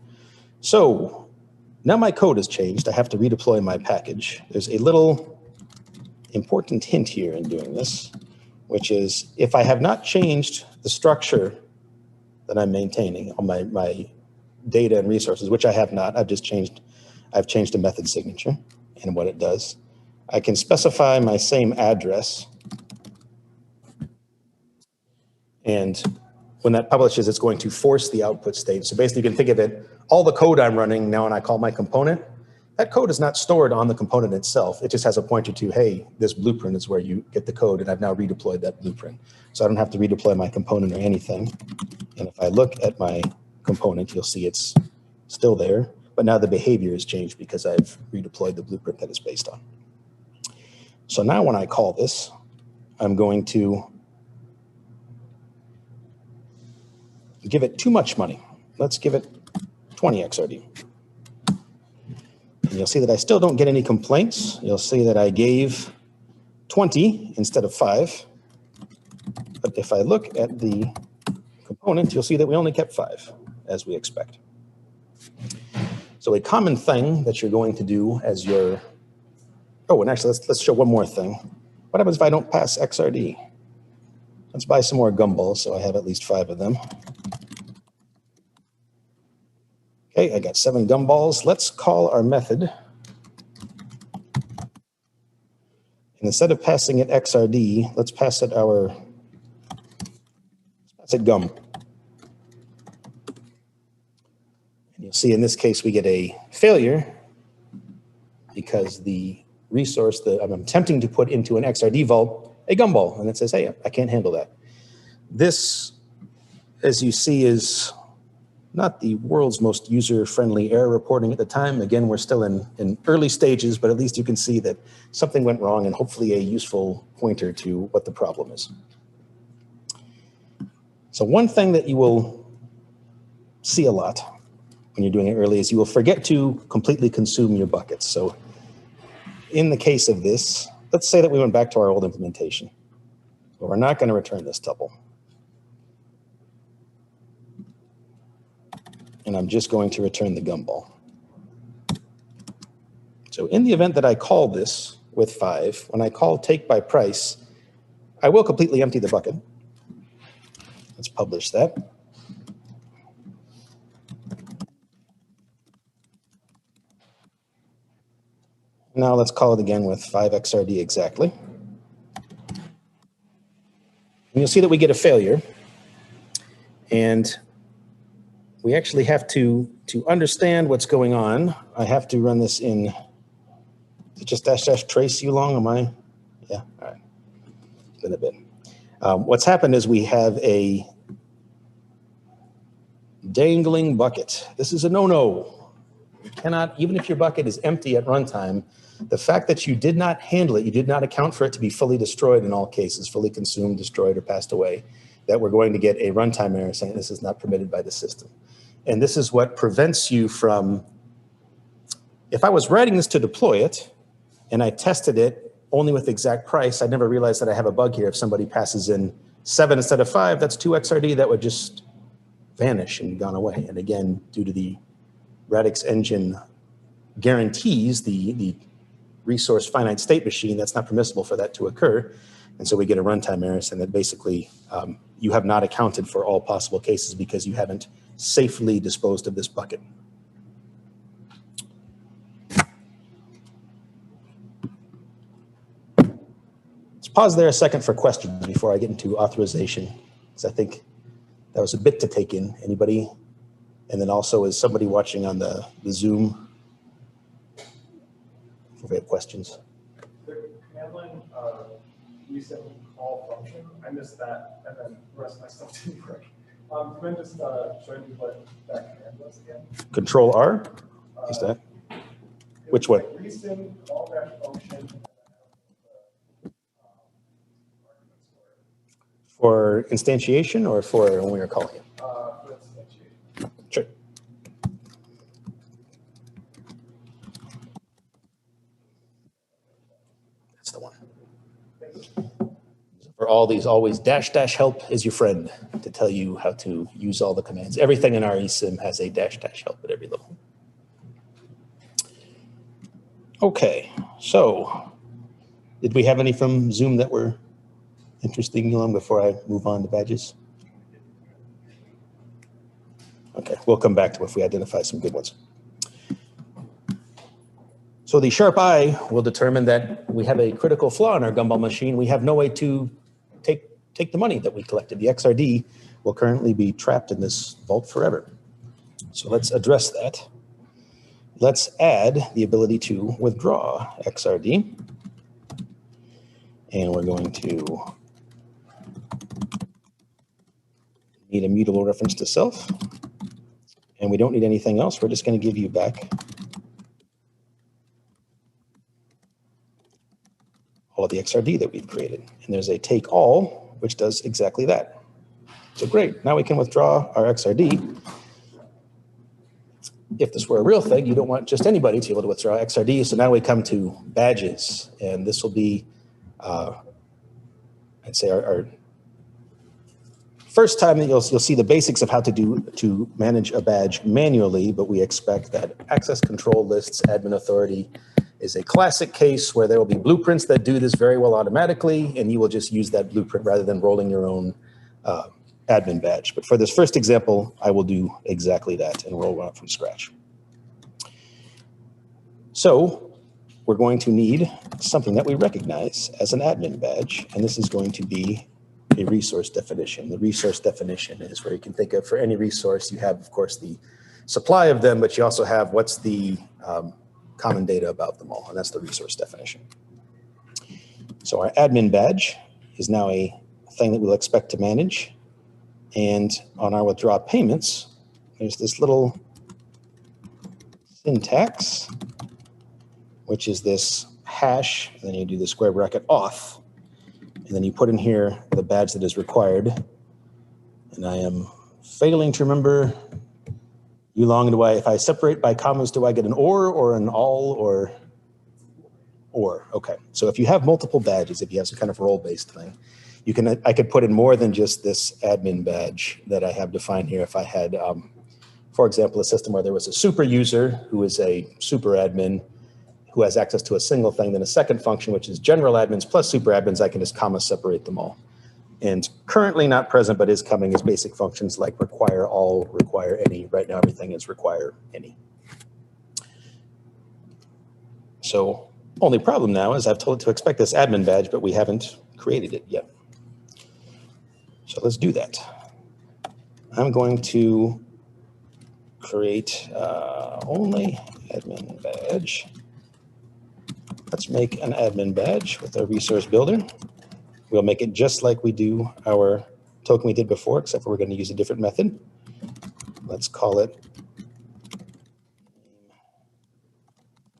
So now my code has changed. I have to redeploy my package. There's a little important hint here in doing this, which is if I have not changed the structure that I'm maintaining on my data and resources, which I have not, I've changed the method signature and what it does. I can specify my same address. And when that publishes, it's going to force the output state. So basically you can think of it, all the code I'm running now when I call my component, that code is not stored on the component itself. It just has a pointer to, hey, this blueprint is where you get the code, and I've now redeployed that blueprint. So I don't have to redeploy my component or anything. And if I look at my component, you'll see it's still there, but now the behavior has changed because I've redeployed the blueprint that it's based on. So now when I call this, I'm going to give it too much money. Let's give it 20 XRD. And you'll see that I still don't get any complaints. You'll see that I gave 20 instead of 5. But if I look at the component, you'll see that we only kept 5, as we expect. So a common thing that you're going to do as your, oh, and actually let's show one more thing. What happens if I don't pass XRD? Let's buy some more gumballs so I have at least 5 of them. Okay, I got 7 gumballs. Let's call our method. And instead of passing it XRD, let's pass it gum. And you'll see in this case we get a failure because the resource that I'm attempting to put into an XRD vault, a gumball, and it says, hey, I can't handle that. This, as you see, is not the world's most user-friendly error reporting at the time. Again, we're still in early stages, but at least you can see that something went wrong and hopefully a useful pointer to what the problem is. So one thing that you will see a lot when you're doing it early is you will forget to completely consume your buckets. So in the case of this, let's say that we went back to our old implementation, but we're not going to return this tuple. And I'm just going to return the gumball. So in the event that I call this with 5, when I call take by price, I will completely empty the bucket. Let's publish that. Now let's call it again with 5 XRD exactly. And you'll see that we get a failure. And we actually have to understand what's going on. I have to run this in, just -- trace you long, am I? Yeah, all right. It's been a bit. What's happened is we have a dangling bucket. This is a no-no. You cannot, even if your bucket is empty at runtime, the fact that you did not handle it, you did not account for it to be fully destroyed in all cases, fully consumed, destroyed, or passed away, that we're going to get a runtime error saying this is not permitted by the system. And this is what prevents you from, if I was writing this to deploy it, and I tested it only with exact price, I'd never realized that I have a bug here. If somebody passes in 7 instead of 5, that's 2 XRD, that would just vanish and gone away. And again, due to the Radix engine guarantees the resource finite state machine, that's not permissible for that to occur. And so we get a runtime error saying that basically you have not accounted for all possible cases because you haven't safely disposed of this bucket. Let's pause there a second for questions before I get into authorization, because I think that was a bit to take in. Anybody? And then also, is somebody watching on the Zoom? If we have questions. The command line recent call function, I missed that, and then the rest of my stuff didn't work. Do you mind just showing me what that command was again? Control R? Is that? Which one? Like recent call back function. For instantiation or for when we are calling it? For instantiation. Sure. For all these, always dash dash help is your friend to tell you how to use all the commands. Everything in our eSIM has a dash dash help at every level. Okay, so did we have any from Zoom that were interesting, Elon, before I move on to badges? Okay, we'll come back to if we identify some good ones. So the sharp eye will determine that we have a critical flaw in our gumball machine. We have no way to take the money that we collected. The XRD will currently be trapped in this vault forever. So let's address that. Let's add the ability to withdraw XRD. And we're going to need a mutable reference to self. And we don't need anything else. We're just going to give you back all of the XRD that we've created. And there's a take all, which does exactly that. So great, now we can withdraw our XRD. If this were a real thing, you don't want just anybody to be able to withdraw XRD. So now we come to badges, and this will be, I'd say our first time that you'll see the basics of how to manage a badge manually, but we expect that access control lists, admin authority, is a classic case where there will be blueprints that do this very well automatically, and you will just use that blueprint rather than rolling your own admin badge. But for this first example, I will do exactly that and roll one from scratch. So we're going to need something that we recognize as an admin badge, and this is going to be a resource definition. The resource definition is where you can think of for any resource, you have, of course, the supply of them, but you also have what's the common data about them all, and that's the resource definition. So our admin badge is now a thing that we'll expect to manage. And on our withdraw payments, there's this little syntax, which is this hash, and then you do the square bracket auth, and then you put in here the badge that is required. And I am failing to remember, if I separate by commas, do I get an or an all, or? Okay. So if you have multiple badges, if you have some kind of role-based thing, I could put in more than just this admin badge that I have defined here. If I had, for example, a system where there was a super user who is a super admin who has access to a single thing, then a second function, which is general admins plus super admins, I can just comma separate them all. And currently not present, but is coming, is basic functions like require all, require any. Right now, everything is require any. So only problem now is I've told it to expect this admin badge, but we haven't created it yet. So let's do that. I'm going to create only admin badge. Let's make an admin badge with our resource builder. We'll make it just like we do our token we did before, except for we're going to use a different method. Let's call it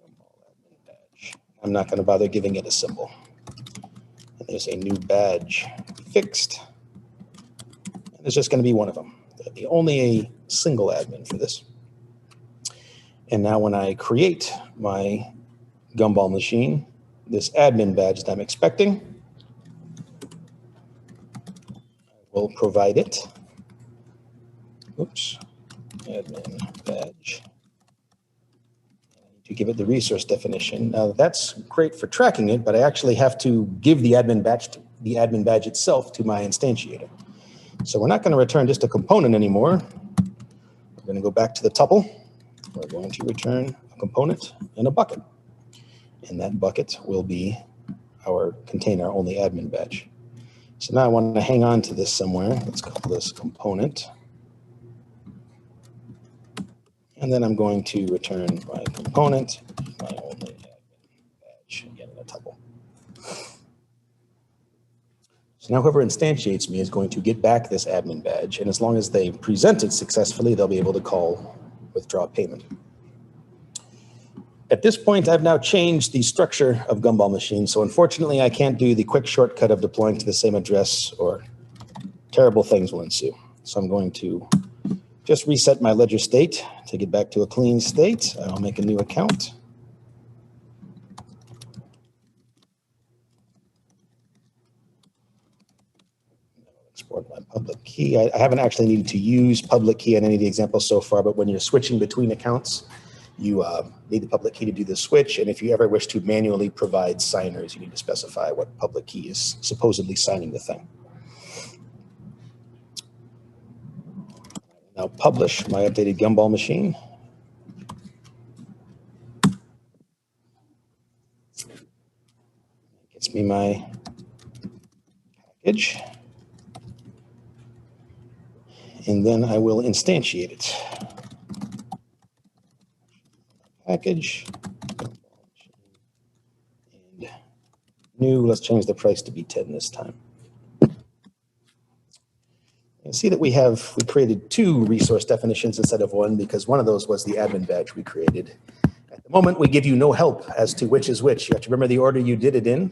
admin badge. I'm not going to bother giving it a symbol. And there's a new badge fixed. And there's just going to be one of them. There'll be only a single admin for this. And now when I create my gumball machine, this admin badge that I'm expecting, we'll provide it. Oops, admin badge. To give it the resource definition. Now that's great for tracking it, but I actually have to give the admin badge itself to my instantiator. So we're not going to return just a component anymore. We're going to go back to the tuple. We're going to return a component and a bucket. And that bucket will be contain our only admin badge. So now I want to hang on to this somewhere. Let's call this component. And then I'm going to return my component, my only admin badge, again in a tuple. So now whoever instantiates me is going to get back this admin badge. And as long as they present it successfully, they'll be able to call withdraw payment. At this point, I've now changed the structure of Gumball Machine. So unfortunately, I can't do the quick shortcut of deploying to the same address, or terrible things will ensue. So I'm going to just reset my ledger state to get back to a clean state. I'll make a new account. key. I haven't actually needed to use public key on any of the examples so far, but when you're switching between accounts, you need the public key to do the switch. And if you ever wish to manually provide signers, you need to specify what public key is supposedly signing the thing. Now publish my updated gumball machine. Gets me my package. And then I will instantiate it. Package. And new, let's change the price to be 10 this time. You'll see that we created 2 resource definitions instead of 1 because one of those was the admin badge we created. At the moment, we give you no help as to which is which. You have to remember the order you did it in.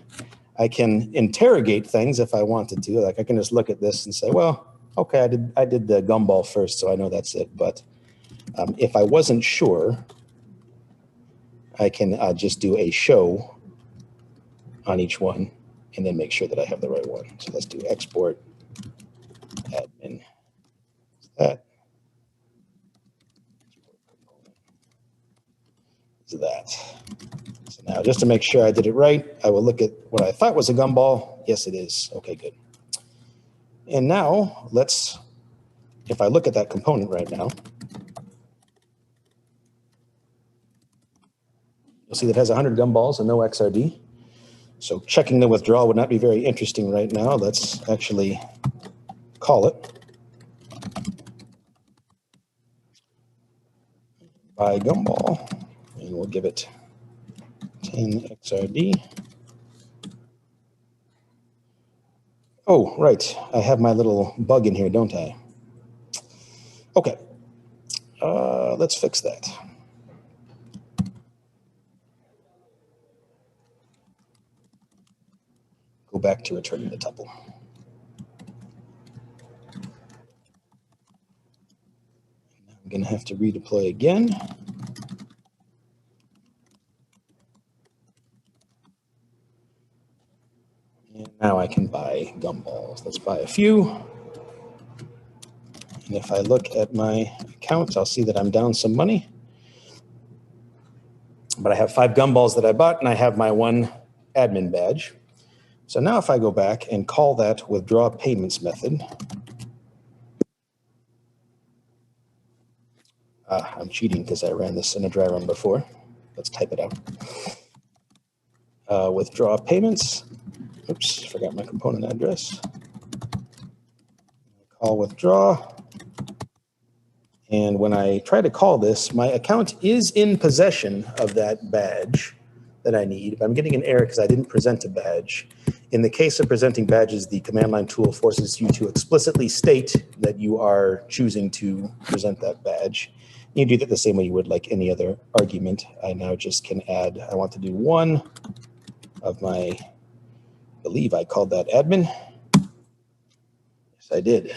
I can interrogate things if I wanted to. Like I can just look at this and say, well, okay, I did the gumball first, so I know that's it. But if I wasn't sure, I can just do a show on each one and then make sure that I have the right one. So let's do export admin. That is that. So now just to make sure I did it right, I will look at what I thought was a gumball. Yes, it is. Okay, good. And now if I look at that component right now, you'll see that it has 100 gumballs and no XRD. So checking the withdrawal would not be very interesting right now. Let's actually call it by gumball, and we'll give it 10 XRD. Oh, right. I have my little bug in here, don't I? Okay. Let's fix that. Go back to returning the tuple. I'm going to have to redeploy again. And now I can buy gumballs. Let's buy a few. And if I look at my account, I'll see that I'm down some money. But I have 5 gumballs that I bought, and I have my 1 admin badge. So now if I go back and call that withdraw payments method, I'm cheating because I ran this in a dry run before. Let's type it out. Withdraw payments. Oops, forgot my component address. Call withdraw. And when I try to call this, my account is in possession of that badge that I need. But I'm getting an error because I didn't present a badge. In the case of presenting badges, the command line tool forces you to explicitly state that you are choosing to present that badge. You do that the same way you would like any other argument. I now just can add, I want to do 1 of my, I believe I called that admin. Yes, I did.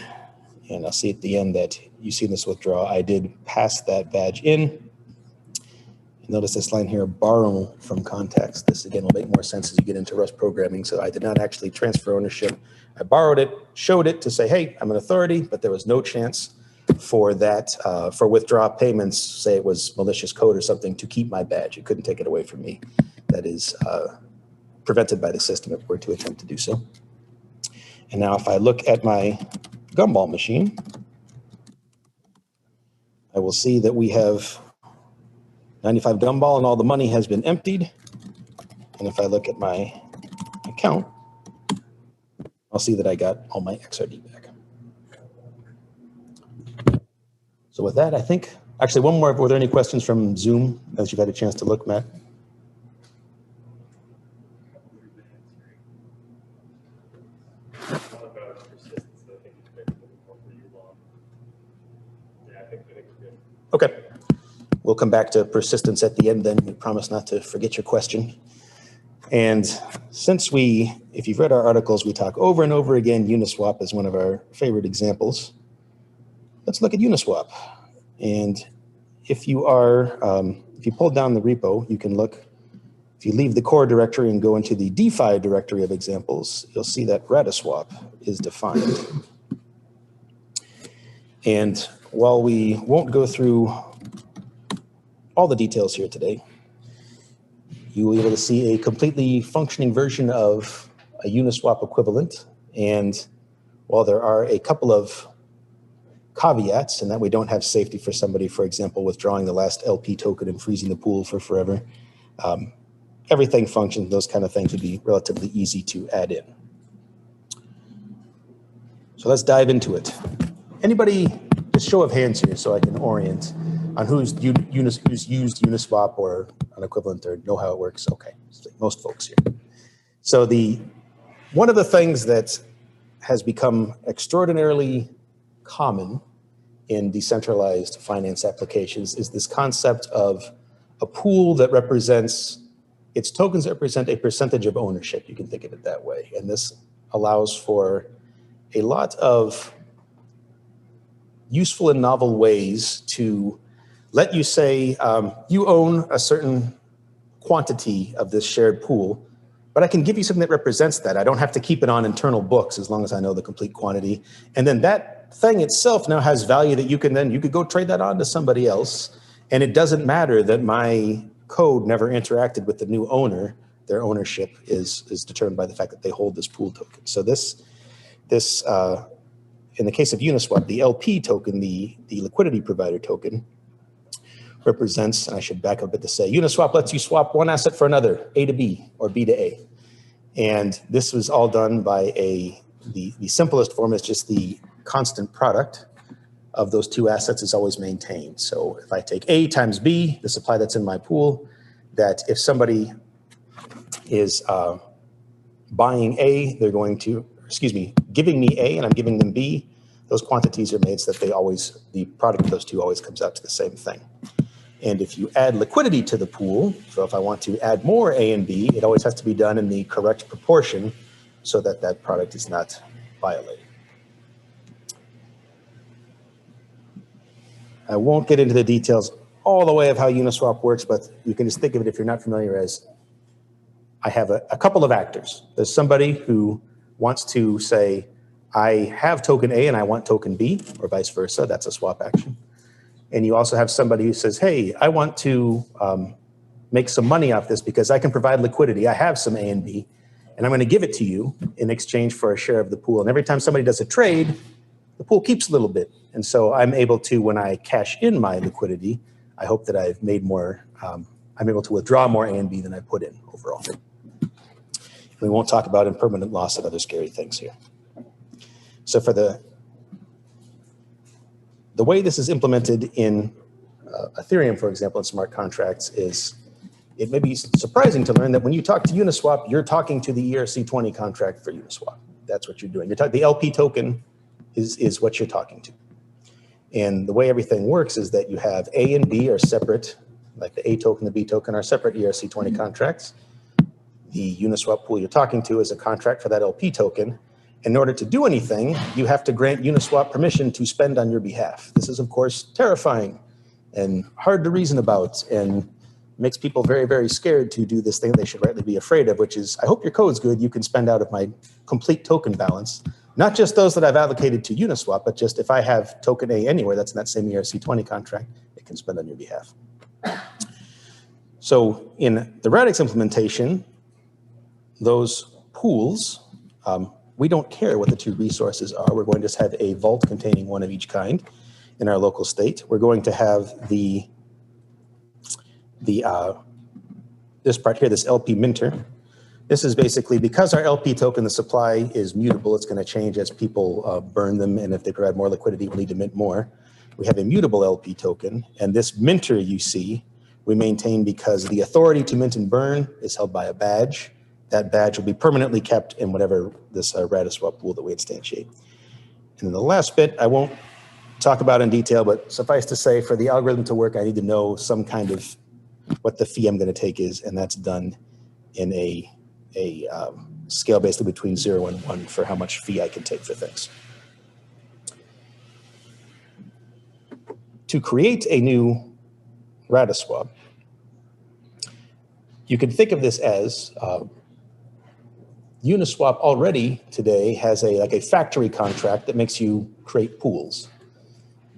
And I'll see at the end that you see this withdraw, I did pass that badge in. Notice this line here, borrow from context. This again will make more sense as you get into Rust programming. So I did not actually transfer ownership. I borrowed it, showed it to say, hey, I'm an authority, but there was no chance for that, for withdraw payments, say it was malicious code or something, to keep my badge. It couldn't take it away from me. That is prevented by the system if we're to attempt to do so. And now if I look at my gumball machine, I will see that we have 95 gumball and all the money has been emptied. And if I look at my account, I'll see that I got all my XRD back. So with that, I think, actually one more, were there any questions from Zoom as you've had a chance to look, Matt? Okay. We'll come back to persistence at the end then. We promise not to forget your question. And since if you've read our articles, we talk over and over again, Uniswap is one of our favorite examples. Let's look at Uniswap. And if you pull down the repo, you can look, if you leave the core directory and go into the DeFi directory of examples, you'll see that Radiswap is defined. And while we won't go through all the details here today, you will be able to see a completely functioning version of a Uniswap equivalent. And while there are a couple of caveats in that we don't have safety for somebody, for example, withdrawing the last LP token and freezing the pool for forever, everything functions, those kind of things would be relatively easy to add in. So let's dive into it. Anybody, just show of hands here so I can orient on who's used Uniswap or an equivalent or know how it works. Okay, most folks here. So one of the things that has become extraordinarily common in decentralized finance applications is this concept of a pool that represents, its tokens represent a percentage of ownership. You can think of it that way. And this allows for a lot of useful and novel ways to let you say, you own a certain quantity of this shared pool, but I can give you something that represents that. I don't have to keep it on internal books as long as I know the complete quantity. And then that thing itself now has value that you could go trade that on to somebody else. And it doesn't matter that my code never interacted with the new owner. Their ownership is determined by the fact that they hold this pool token. So this in the case of Uniswap, the LP token, the liquidity provider token, represents, and I should back up a bit to say, Uniswap lets you swap one asset for another, A to B or B to A. And this was all done by the simplest form is just the constant product of those two assets is always maintained. So if I take A times B, the supply that's in my pool, that if somebody is buying A, they're going to, giving me A and I'm giving them B, those quantities are made so that the product of those two always comes out to the same thing. And if you add liquidity to the pool, so if I want to add more A and B, it always has to be done in the correct proportion so that that product is not violated. I won't get into the details all the way of how Uniswap works, but you can just think of it if you're not familiar as, I have a couple of actors. There's somebody who wants to say, I have token A and I want token B, or vice versa. That's a swap action. And you also have somebody who says, hey, I want to make some money off this because I can provide liquidity. I have some A and B, and I'm going to give it to you in exchange for a share of the pool. And every time somebody does a trade, the pool keeps a little bit. And so I'm able to, when I cash in my liquidity, I hope that I've made more, I'm able to withdraw more A and B than I put in overall. We won't talk about impermanent loss and other scary things here. So for the way this is implemented in Ethereum, for example, in smart contracts is, it may be surprising to learn that when you talk to Uniswap, you're talking to the ERC20 contract for Uniswap. That's what you're doing. The LP token is what you're talking to. And the way everything works is that you have A and B are separate, like the A token, the B token are separate ERC20 contracts. The Uniswap pool you're talking to is a contract for that LP token. In order to do anything, you have to grant Uniswap permission to spend on your behalf. This is, of course, terrifying and hard to reason about and makes people very, very scared to do this thing they should rightly be afraid of, which is, I hope your code's good. You can spend out of my complete token balance. Not just those that I've allocated to Uniswap, but just if I have token A anywhere that's in that same ERC20 contract, it can spend on your behalf. So in the Radix implementation, those pools, we don't care what the two resources are. We're going to just have a vault containing one of each kind in our local state. We're going to have this part here, this LP minter. This is basically, because our LP token, the supply is mutable, it's going to change as people burn them, and if they provide more liquidity, we'll need to mint more. We have a mutable LP token, and this minter you see, we maintain because the authority to mint and burn is held by a badge. That badge will be permanently kept in whatever this Radiswap pool that we instantiate. And then the last bit, I won't talk about in detail, but suffice to say, for the algorithm to work, I need to know some kind of what the fee I'm going to take is, and that's done in a scale basically between 0 and 1 for how much fee I can take for things. To create a new Radiswap, you can think of this as Uniswap already today has a factory contract that makes you create pools.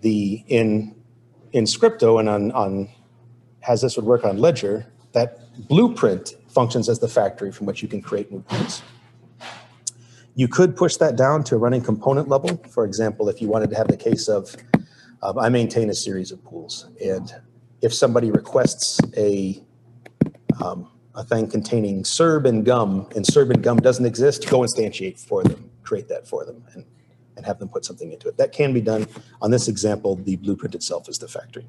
in Scrypto and on as this would work on Ledger, that blueprint functions as the factory from which you can create new pools. You could push that down to a running component level. For example, if you wanted to have the case of, I maintain a series of pools, and if somebody requests a thing containing SERB and gum, and SERB and gum doesn't exist, go instantiate for them, create that for them, and have them put something into it. That can be done. On this example, the blueprint itself is the factory.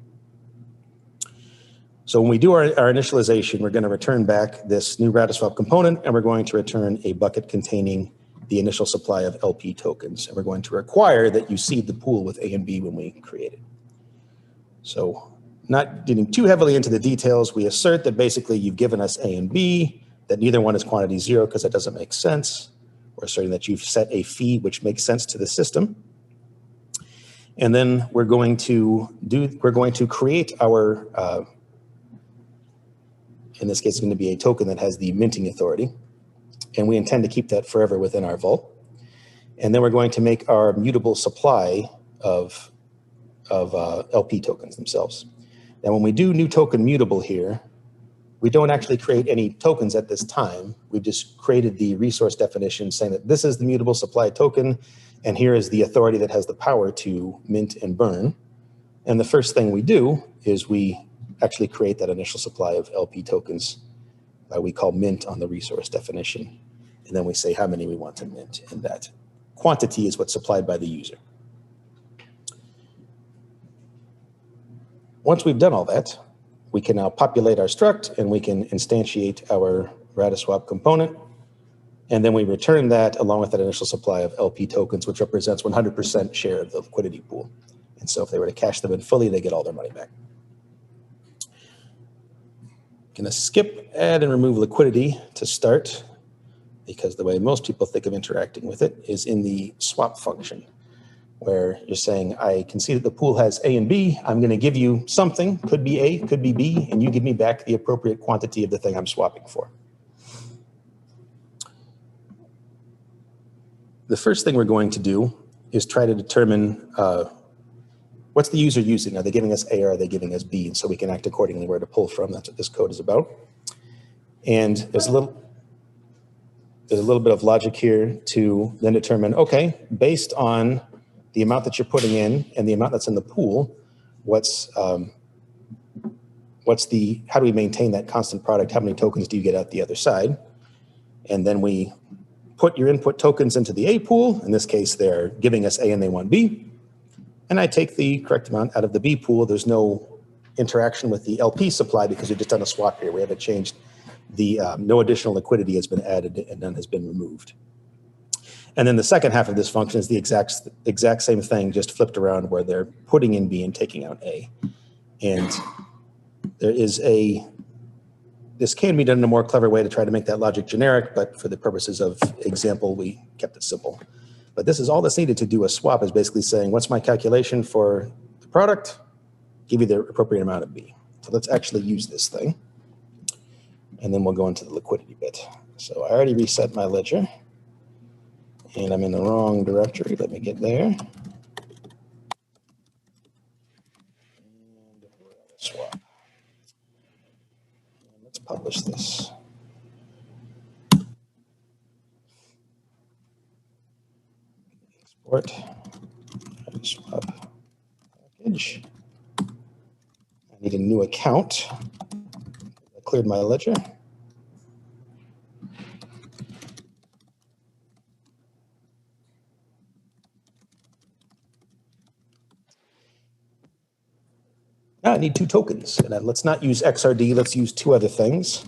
So when we do our initialization, we're going to return back this new RadixSwap component, and we're going to return a bucket containing the initial supply of LP tokens. And we're going to require that you seed the pool with A and B when we create it. So not getting too heavily into the details, we assert that basically you've given us A and B, that neither one is quantity zero because that doesn't make sense. We're asserting that you've set a fee which makes sense to the system. And then we're going to create our, in this case, it's going to be a token that has the minting authority. And we intend to keep that forever within our vault. And then we're going to make our mutable supply of LP tokens themselves. Now, when we do new token mutable here, we don't actually create any tokens at this time. We've just created the resource definition saying that this is the mutable supply token, and here is the authority that has the power to mint and burn. And the first thing we do is we actually create that initial supply of LP tokens that we call mint on the resource definition. And then we say how many we want to mint, and that quantity is what's supplied by the user. Once we've done all that, we can now populate our struct, and we can instantiate our RadixSwap component. And then we return that along with that initial supply of LP tokens, which represents 100% share of the liquidity pool. And so if they were to cash them in fully, they get all their money back. Gonna skip add and remove liquidity to start, because the way most people think of interacting with it is in the swap function, where you're saying, I can see that the pool has A and B. I'm going to give you something, could be A, could be B, and you give me back the appropriate quantity of the thing I'm swapping for. The first thing we're going to do is try to determine what's the user using. Are they giving us A or are they giving us B? And so we can act accordingly where to pull from. That's what this code is about. And there's a little bit of logic here to then determine, okay, based on the amount that you're putting in and the amount that's in the pool, how do we maintain that constant product? How many tokens do you get out the other side? And then we put your input tokens into the A pool. In this case, they're giving us A and they want B. And I take the correct amount out of the B pool. There's no interaction with the LP supply because we've just done a swap here. We haven't changed the, no additional liquidity has been added and none has been removed. And then the second half of this function is the exact same thing, just flipped around, where they're putting in B and taking out A. And there is this can be done in a more clever way to try to make that logic generic, but for the purposes of example, we kept it simple. But this is all that's needed to do a swap, is basically saying, what's my calculation for the product? Give you the appropriate amount of B. So let's actually use this thing. And then we'll go into the liquidity bit. So I already reset my ledger. And I'm in the wrong directory. Let me get there. And swap. And let's publish this. Export. Swap package. I need a new account. I cleared my ledger. Now I need 2 tokens. And let's not use XRD. Let's use 2 other things.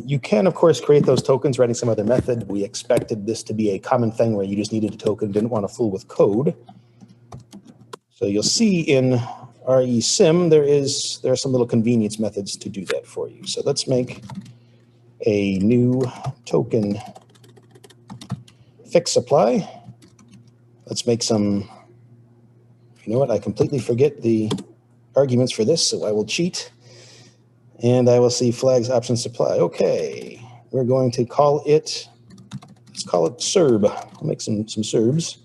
You can, of course, create those tokens writing some other method. We expected this to be a common thing where you just needed a token, didn't want to fool with code. So you'll see in RESIM, there are some little convenience methods to do that for you. So let's make a new token fixed supply. Let's make some, you know what, I completely forget the arguments for this, so I will cheat. And I will see flags option supply. Okay, we're going to call it, let's call it SERB. I'll make some SERBs.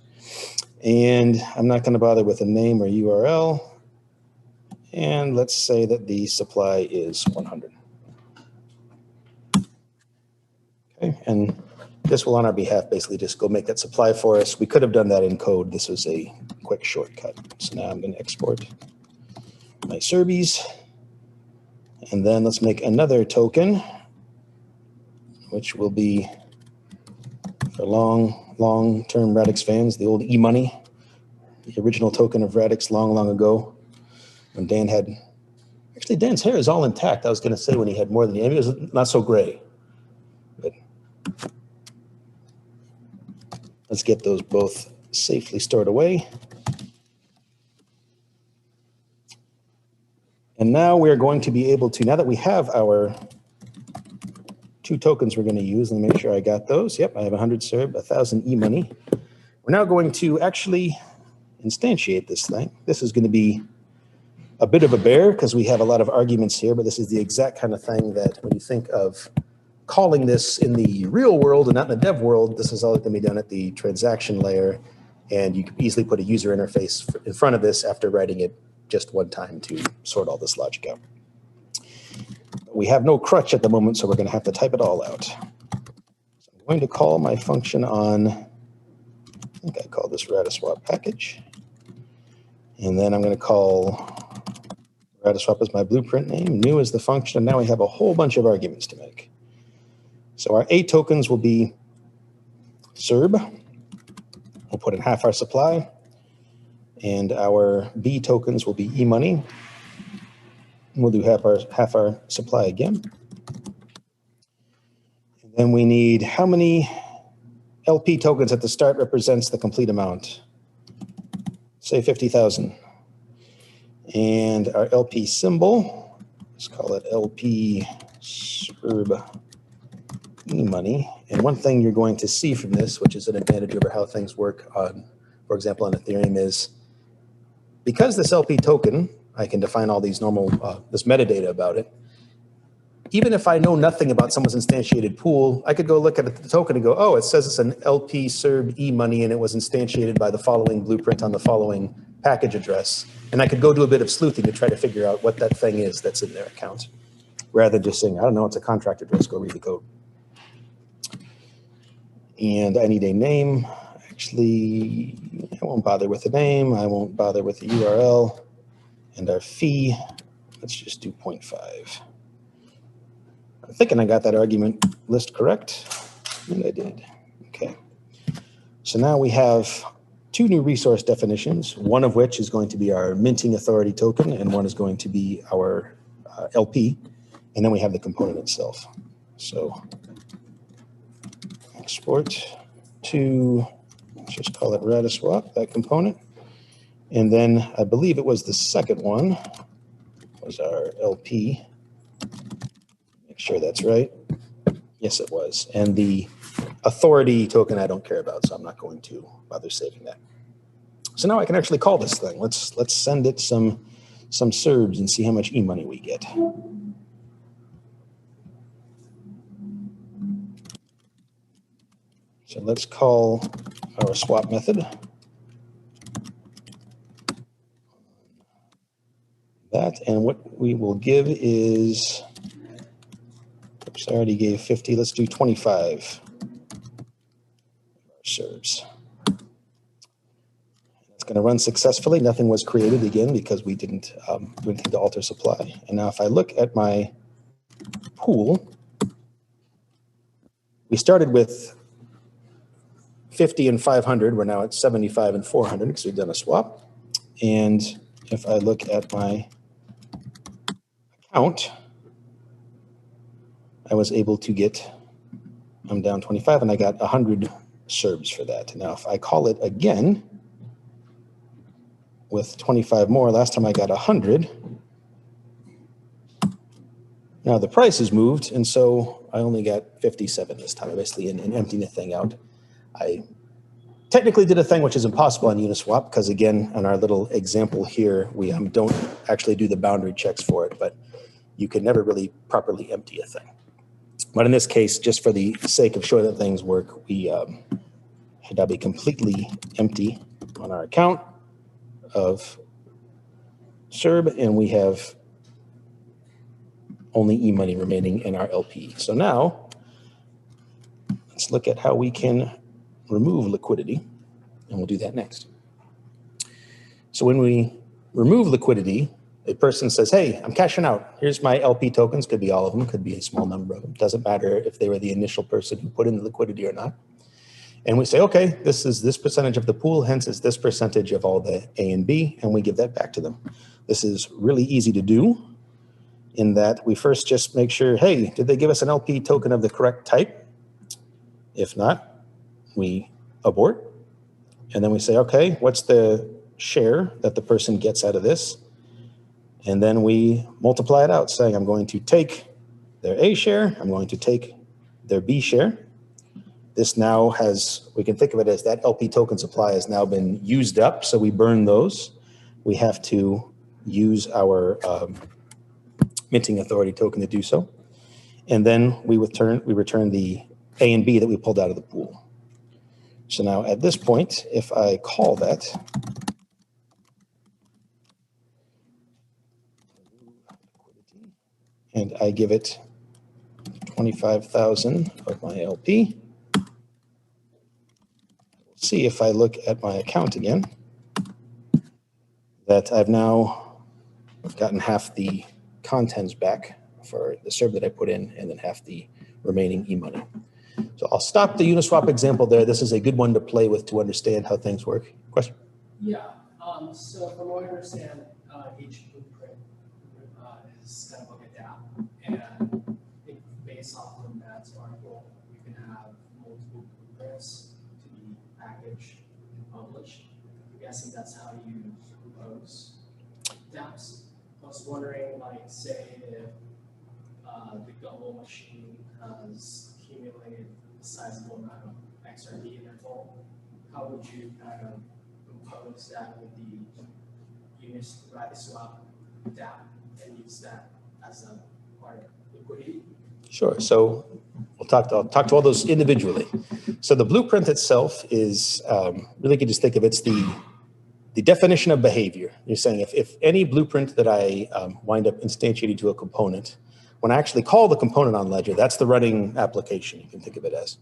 And I'm not going to bother with a name or URL. And let's say that the supply is 100. Okay, and this will on our behalf basically just go make that supply for us. We could have done that in code. This was a quick shortcut. So now I'm going to export my Serbies. And then let's make another token, which will be for long-term Radix fans, the old e-money, the original token of Radix long ago when Dan had, actually Dan's hair is all intact. I was going to say when he had more than, it was not so gray. But let's get those both safely stored away. And now we're going to be able to, now that we have our 2 tokens we're going to use, let me make sure I got those. Yep, I have 100 SERB, 1,000 e-money. We're now going to actually instantiate this thing. This is going to be a bit of a bear because we have a lot of arguments here, but this is the exact kind of thing that when you think of calling this in the real world and not in the dev world, this is all going to be done at the transaction layer. And you can easily put a user interface in front of this after writing it just one time to sort all this logic out. We have no crutch at the moment, so we're going to have to type it all out. So I'm going to call my function on, I think I call this Radiswap package. And then I'm going to call Radiswap as my blueprint name, new is the function, and now we have a whole bunch of arguments to make. So our A tokens will be SERB. We'll put in half our supply. And our B tokens will be e-money. We'll do half our supply again. And then we need how many LP tokens at the start represents the complete amount? Say 50,000. And our LP symbol, let's call it LP SERB e-money. And one thing you're going to see from this, which is an advantage over how things work on, for example, on Ethereum, is because this LP token, I can define all these normal, this metadata about it. Even if I know nothing about someone's instantiated pool, I could go look at the token and go, oh, it says it's an LP SERB e-money and it was instantiated by the following blueprint on the following package address. And I could go do a bit of sleuthing to try to figure out what that thing is that's in their account, rather than just saying, I don't know, it's a contract address, go read the code. And I need a name. Actually, I won't bother with the name. I won't bother with the URL. And our fee, let's just do 0.5. I'm thinking I got that argument list correct, and I did. Okay. So now we have 2 new resource definitions, one of which is going to be our minting authority token, and one is going to be our LP. And then we have the component itself. So export to, let's just call it Radiswap, that component. And then I believe it was the second one, was our LP. Make sure that's right. Yes, it was. And the authority token I don't care about, so I'm not going to bother saving that. So now I can actually call this thing. Let's send it some SERBs and see how much e-money we get. So let's call our swap method. That, and what we will give is, oops, I already gave 50. Let's do 25 SERBs. It's going to run successfully. Nothing was created again because we didn't do anything to alter supply. And now if I look at my pool, we started with 50 and 500. We're now at 75 and 400 because we've done a swap. And if I look at my account, I was able to get, I'm down 25 and I got 100 SERBs for that. Now, if I call it again with 25 more, last time I got 100. Now the price has moved, and so I only got 57 this time, basically in emptying the thing out. I technically did a thing which is impossible on Uniswap because, again, on our little example here, we don't actually do the boundary checks for it, but you can never really properly empty a thing. But in this case, just for the sake of showing that things work, we should now be completely empty on our account of SERB, and we have only e-money remaining in our LP. So now let's look at how we can remove liquidity, and we'll do that next. So when we remove liquidity, a person says, hey, I'm cashing out. Here's my LP tokens. Could be all of them, could be a small number of them. Doesn't matter if they were the initial person who put in the liquidity or not. And we say, okay, this is this percentage of the pool, hence it's this percentage of all the A and B, and we give that back to them. This is really easy to do in that we first just make sure, hey, did they give us an LP token of the correct type? If not, we abort. And then we say, okay, what's the share that the person gets out of this? And then we multiply it out, saying I'm going to take their A share, I'm going to take their B share. This now has, we can think of it as that LP token supply has now been used up, so we burn those. We have to use our minting authority token to do so. And then we return the A and B that we pulled out of the pool. So now at this point, if I call that, and I give it 25,000 of my LP, see if I look at my account again, that I've now gotten half the contents back for the SERB that I put in, and then half the remaining e-money. So I'll stop the Uniswap example there. This is a good one to play with to understand how things work. Question? Yeah, so from what I understand, each blueprint is kind of like a DApp, and I think based off of Matt's article, you can have multiple blueprints to be packaged and published. I'm guessing that's how you compose dApps. I was wondering, like, say if the Gumball machine has accumulated a sizable amount of XRD in their vault, how would you kind of compose that with the Uniswap DApp and use that as a part of liquidity? Sure. So I'll talk to all those individually. So the blueprint itself is really, you can just think of it's the definition of behavior. You're saying if any blueprint that I wind up instantiating to a component, when I actually call the component on Ledger, that's the running application, you can think of it as,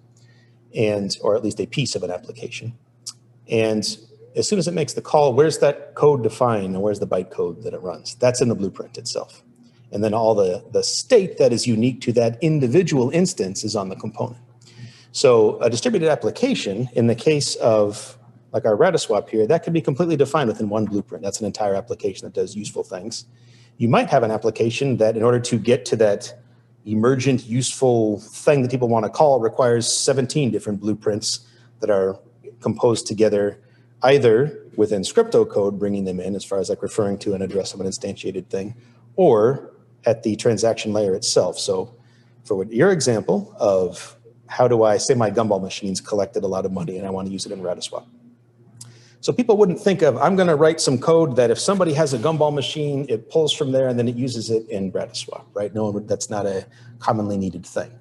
or at least a piece of an application. And as soon as it makes the call, where's that code defined and where's the bytecode that it runs? That's in the blueprint itself. And then all the state that is unique to that individual instance is on the component. So a distributed application, in the case of like our Radiswap here, that could be completely defined within one blueprint. That's an entire application that does useful things. You might have an application that in order to get to that emergent useful thing that people want to call requires 17 different blueprints that are composed together, either within Scrypto code, bringing them in as far as like referring to an address of an instantiated thing, or at the transaction layer itself. So for your example of how do I say my Gumball machine's collected a lot of money and I want to use it in Radiswap. So people wouldn't think of, I'm going to write some code that if somebody has a Gumball machine, it pulls from there and then it uses it in Radiswap, right? No, that's not a commonly needed thing.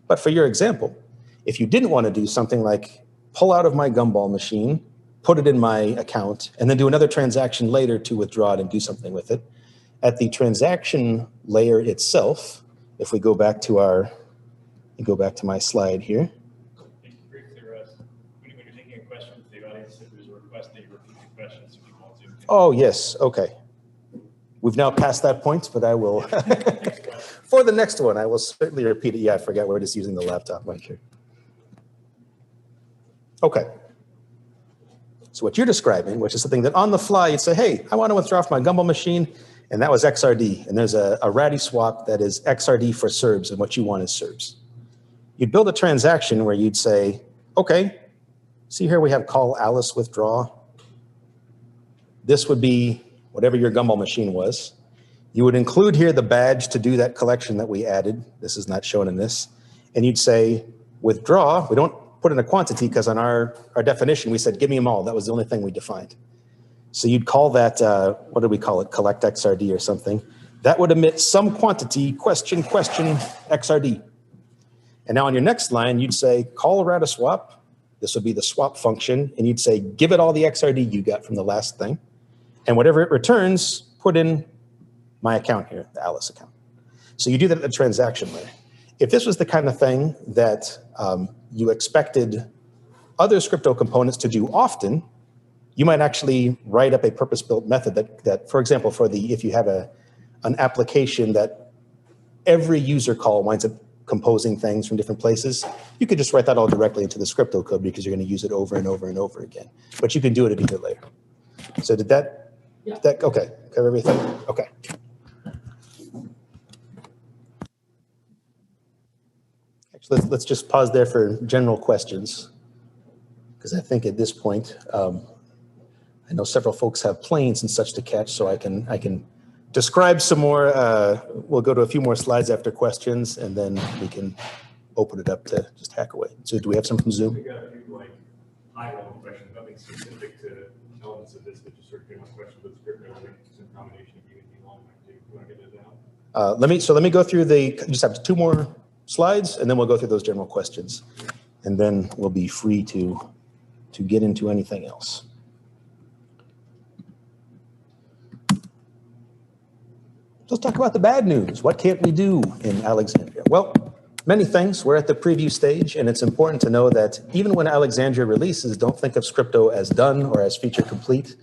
But for your example, if you didn't want to do something like pull out of my Gumball machine, put it in my account, and then do another transaction later to withdraw it and do something with it, at the transaction layer itself, if we go back to my slide here. Oh, yes. Okay. We've now passed that point, but I will, for the next one, I will certainly repeat it. Yeah, I forgot we're just using the laptop right here. Okay. So what you're describing, which is something that on the fly, you'd say, hey, I want to withdraw from my Gumball machine, and that was XRD. And there's a Radiswap that is XRD for SERBs, and what you want is SERBs. You'd build a transaction where you'd say, okay, see here we have call Alice withdraw. This would be whatever your Gumball machine was. You would include here the badge to do that collection that we added. This is not shown in this. And you'd say withdraw. We don't put in a quantity because on our definition, we said, give me them all. That was the only thing we defined. So you'd call that, what do we call it? Collect XRD or something. That would emit some quantity, question, XRD. And now on your next line, you'd say, call Radiswap, This would be the swap function, and you'd say, give it all the XRD you got from the last thing, and whatever it returns, put in my account here, the Alice account. So you do that at the transaction layer. If this was the kind of thing that you expected other Scrypto components to do often, you might actually write up a purpose-built method that, for example, if you have an application that every user call winds up composing things from different places, you could just write that all directly into the Scrypto code because you're going to use it over and over and over again. But you can do it at either layer. So did that, okay, cover everything? Okay. Actually, let's just pause there for general questions, because I think at this point, I know several folks have planes and such to catch, so I can describe some more. We'll go to a few more slides after questions, and then we can open it up to just hack away. So do we have some from Zoom? We got a few like high-level questions, nothing specific to elements of this, but just sort of general questions with Scrypto, like some combination of you and Elon. Do you want to get it down? Let me go through just have 2 more slides, and then we'll go through those general questions, and then we'll be free to get into anything else. Let's talk about the bad news. What can't we do in Alexandria? Well, many things. We're at the preview stage, and it's important to know that even when Alexandria releases, don't think of Scrypto as done or as feature complete.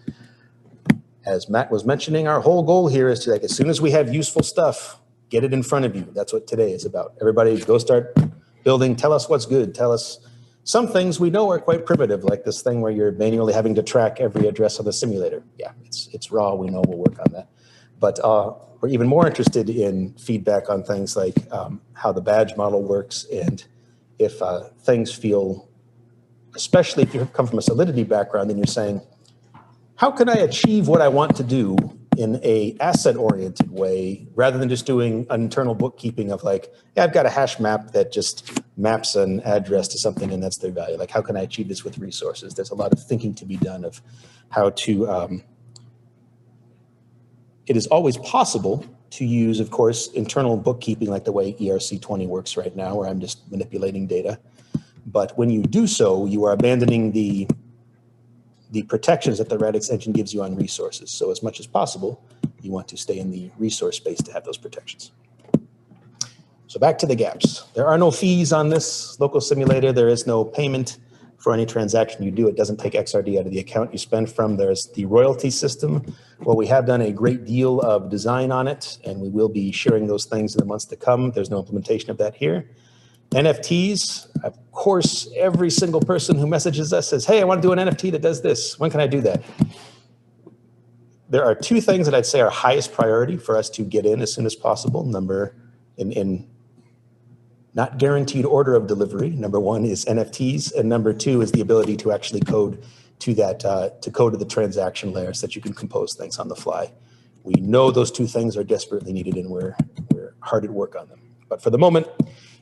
As Matt was mentioning, our whole goal here is to, like, as soon as we have useful stuff, get it in front of you. That's what today is about. Everybody go start building. Tell us what's good. Tell us some things we know are quite primitive, like this thing where you're manually having to track every address on the simulator. Yeah, it's raw. We know we'll work on that. But we're even more interested in feedback on things like how the badge model works, and if things feel, especially if you come from a Solidity background, then you're saying, how can I achieve what I want to do in a asset-oriented way, rather than just doing internal bookkeeping of like, yeah, I've got a hash map that just maps an address to something and that's their value. Like, how can I achieve this with resources? There's a lot of thinking to be done of how to, it is always possible to use, of course, internal bookkeeping like the way ERC20 works right now, where I'm just manipulating data. But when you do so, you are abandoning the protections that the Radix engine gives you on resources. So as much as possible, you want to stay in the resource space to have those protections. So back to the gaps. There are no fees on this local simulator. There is no payment for any transaction you do. It doesn't take XRD out of the account you spend from. There's the royalty system. Well, we have done a great deal of design on it, and we will be sharing those things in the months to come. There's no implementation of that here. NFTs, of course, every single person who messages us says, hey, I want to do an NFT that does this. When can I do that? There are 2 things that I'd say are highest priority for us to get in as soon as possible. In not guaranteed order of delivery. Number 1 is NFTs, and number 2 is the ability to actually code to that, to code to the transaction layer so that you can compose things on the fly. We know those 2 things are desperately needed, and we're hard at work on them. But for the moment,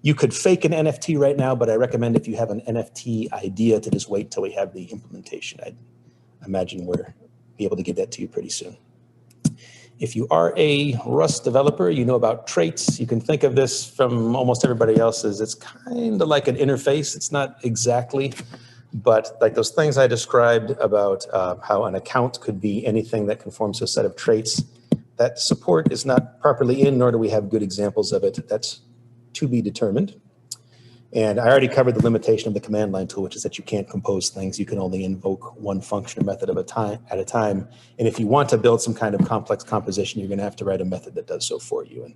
you could fake an NFT right now, but I recommend if you have an NFT idea to just wait till we have the implementation. I imagine we'll be able to give that to you pretty soon. If you are a Rust developer, you know about traits. You can think of this from almost everybody else's. It's kind of like an interface. It's not exactly, but like those things I described about how an account could be anything that conforms to a set of traits. That support is not properly in, nor do we have good examples of it. That's to be determined. And I already covered the limitation of the command line tool, which is that you can't compose things. You can only invoke one function or method at a time. And if you want to build some kind of complex composition, you're going to have to write a method that does so for you. And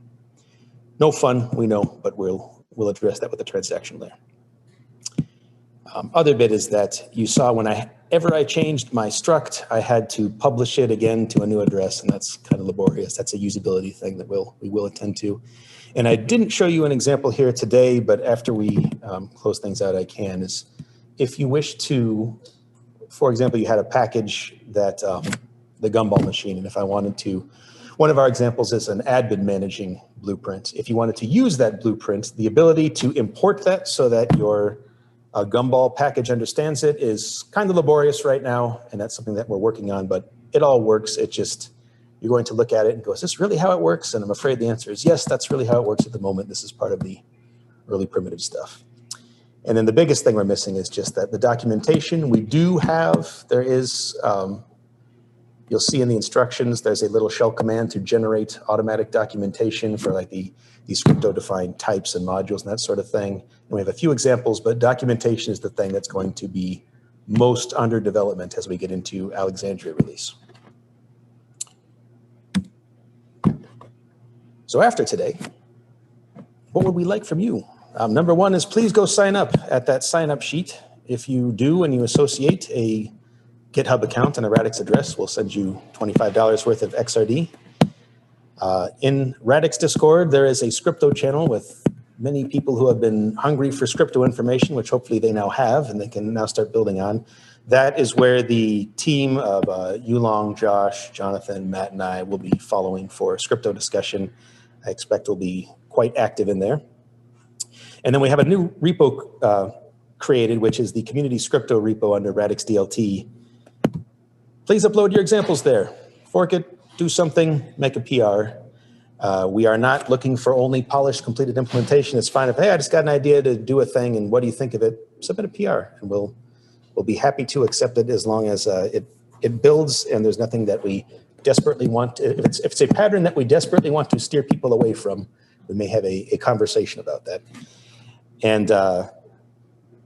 no fun, we know, but we'll address that with the transaction layer. Other bit is that you saw whenever I changed my struct, I had to publish it again to a new address, and that's kind of laborious. That's a usability thing that we will attend to. And I didn't show you an example here today, but after we close things out, I can, is if you wish to, for example, you had a package that, the gumball machine, and if I wanted to, one of our examples is an admin managing blueprint. If you wanted to use that blueprint, the ability to import that so that your gumball package understands it is kind of laborious right now, and that's something that we're working on, but it all works. It just, you're going to look at it and go, is this really how it works? And I'm afraid the answer is yes, that's really how it works at the moment. This is part of the early primitive stuff. And then the biggest thing we're missing is just that the documentation we do have, there is, you'll see in the instructions, there's a little shell command to generate automatic documentation for like these crypto-defined types and modules and that sort of thing. And we have a few examples, but documentation is the thing that's going to be most under development as we get into Alexandria release. So after today, what would we like from you? Number one is please go sign up at that sign up sheet. If you do and you associate a GitHub account and a Radix address, we'll send you $25 worth of XRD. In Radix Discord, there is a Scrypto channel with many people who have been hungry for Scrypto information, which hopefully they now have and they can now start building on. That is where the team of Yulong, Josh, Jonathan, Matt, and I will be following for Scrypto discussion. I expect we'll be quite active in there. And then we have a new repo created, which is the community Scrypto repo under Radix DLT. Please upload your examples there. Fork it, do something, make a PR. We are not looking for only polished, completed implementation. It's fine if, hey, I just got an idea to do a thing, and what do you think of it? Submit a PR, and we'll be happy to accept it as long as it builds and there's nothing that we desperately want. If it's a pattern that we desperately want to steer people away from, we may have a conversation about that. And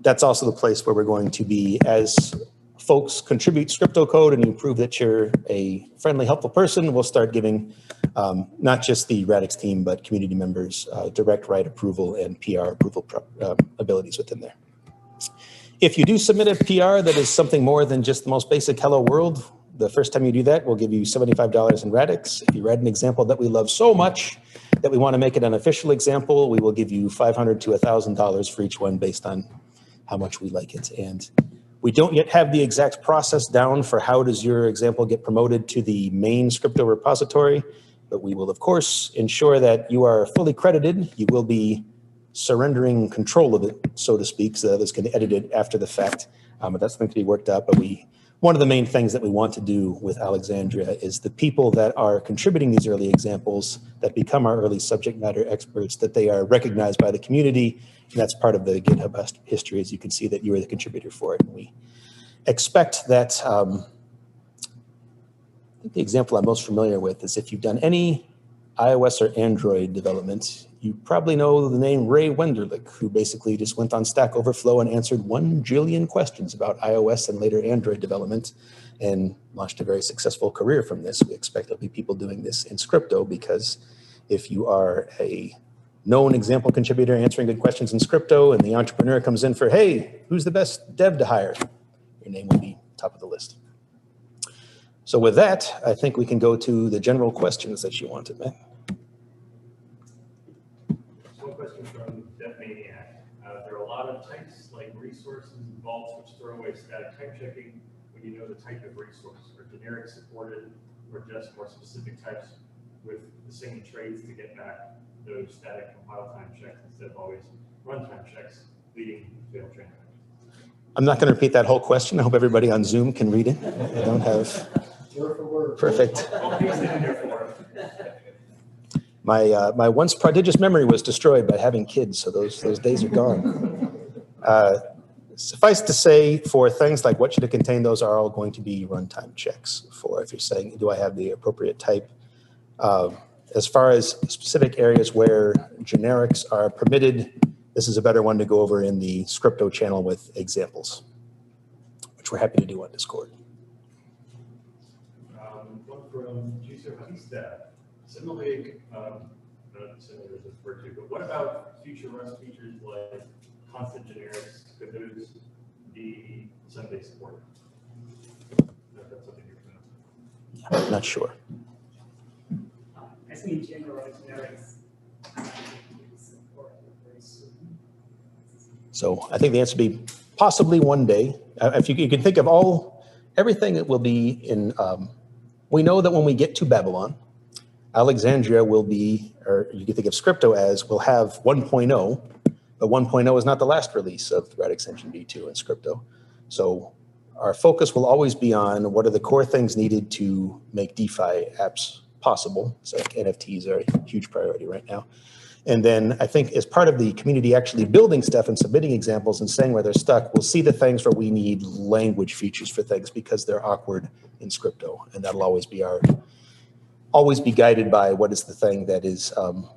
that's also the place where we're going to be, as folks contribute Scrypto code and you prove that you're a friendly, helpful person, we'll start giving not just the Radix team, but community members direct write approval and PR approval abilities within there. If you do submit a PR that is something more than just the most basic hello world, the first time you do that, we'll give you $75 in Radix. If you write an example that we love so much that we want to make it an official example, we will give you $500 to $1,000 for each one based on how much we like it. And we don't yet have the exact process down for how does your example get promoted to the main Scrypto repository, but we will, of course, ensure that you are fully credited. You will be surrendering control of it, so to speak, so that others can edit it after the fact. But that's something to be worked out. But one of the main things that we want to do with Alexandria is the people that are contributing these early examples that become our early subject matter experts, that they are recognized by the community. And that's part of the GitHub history, as you can see that you are the contributor for it. And we expect that, I think the example I'm most familiar with is if you've done any iOS or Android development, you probably know the name Ray Wenderlich, who basically just went on Stack Overflow and answered 1 jillion questions about iOS and later Android development and launched a very successful career from this. We expect there'll be people doing this in Scrypto, because if you are a known example contributor answering good questions in Scrypto and the entrepreneur comes in for, hey, who's the best dev to hire? Your name will be top of the list. So with that, I think we can go to the general questions that you wanted, Matt. One question from Dev Maniac. There are a lot of types like resources and vaults which throw away static type checking when you know the type of resource. Are generic supported or just more specific types with the same traits to get back those static compile time checks instead of always runtime checks leading to failed transactions? I'm not going to repeat that whole question. I hope everybody on Zoom can read it. I don't have perfect. My once prodigious memory was destroyed by having kids, so those days are gone. Suffice to say, for things like what should it contain, those are all going to be runtime checks for if you're saying, do I have the appropriate type? As far as specific areas where generics are permitted, this is a better one to go over in the Scrypto channel with examples, which we're happy to do on Discord. One from Juicer Batista. Similarly, not similar as referred to, but what about future Rust features like constant generics? Could those be someday supported? That's something you're familiar with. I'm not sure. I think in general, generics support very soon. So I think the answer would be possibly one day. If you can think of everything that will be in, we know that when we get to Babylon, Alexandria will be, or you can think of Scrypto as, will have 1.0, but 1.0 is not the last release of the Radix Engine v2 and Scrypto. So our focus will always be on what are the core things needed to make DeFi apps possible. So like NFTs are a huge priority right now. And then I think as part of the community actually building stuff and submitting examples and saying where they're stuck, we'll see the things where we need language features for things because they're awkward in Scrypto. And that'll always be guided by what is the thing that is, we'll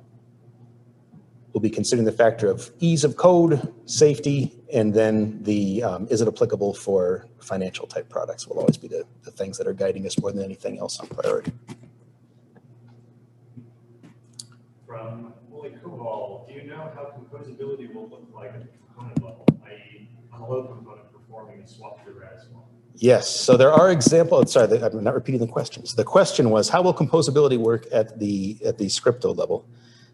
be considering the factor of ease of code, safety, and then the, is it applicable for financial type products will always be the things that are guiding us more than anything else on priority. From Holy Cobol, do you know how composability will look like at the component level, i.e. on a low component performing a swap to RAS swap? Yes, so there are examples, sorry, I'm not repeating the questions. The question was, how will composability work at the Scrypto level?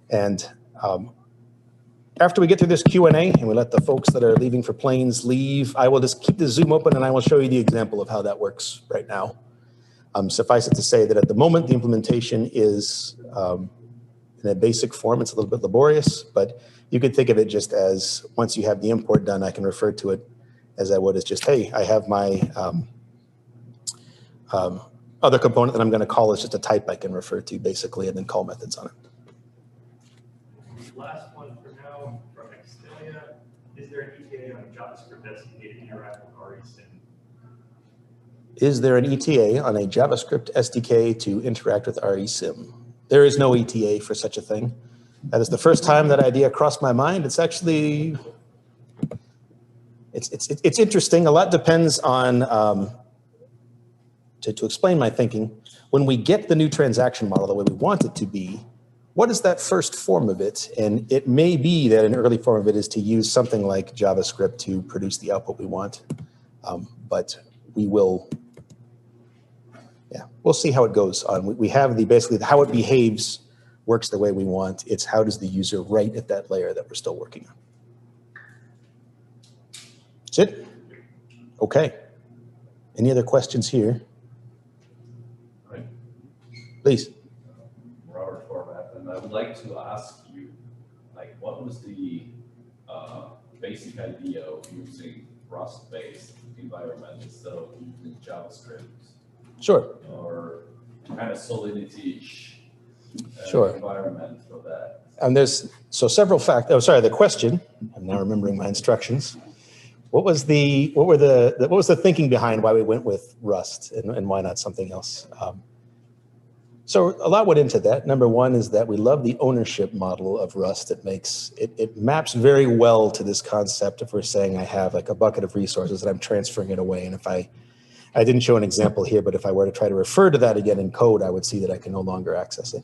And after we get through this Q&A and we let the folks that are leaving for planes leave, I will just keep the Zoom open and I will show you the example of how that works right now. Suffice it to say that at the moment, the implementation is in a basic form. It's a little bit laborious, but you could think of it just as once you have the import done, I can refer to it as I would as just, hey, I have my other component that I'm going to call is just a type I can refer to basically and then call methods on it. Last one for now from Extelia. Is there an ETA on JavaScript SDK to interact with RESIM? Is there an ETA on a JavaScript SDK to interact with RESIM? There is no ETA for such a thing. That is the first time that idea crossed my mind. It's actually, it's interesting. A lot depends on, to explain my thinking, when we get the new transaction model the way we want it to be, what is that first form of it? And it may be that an early form of it is to use something like JavaScript to produce the output we want. But we will, yeah, we'll see how it goes on. We have basically how it behaves works the way we want. It's how does the user write at that layer that we're still working on. That's it? Okay. Any other questions here? Right. Please. Robert Format, and I would like to ask you, like, what was the basic idea of using Rust-based environment instead of using JavaScript? Sure. Or kind of Solidity-ish Sure. environment for that? And there's several factors. Oh, sorry. The question. I'm now remembering my instructions. What was the thinking behind why we went with Rust and why not something else? So a lot went into that. Number one is that we love the ownership model of Rust. It maps very well to this concept if we're saying I have like a bucket of resources and I'm transferring it away. And if I didn't show an example here, but if I were to try to refer to that again in code, I would see that I can no longer access it.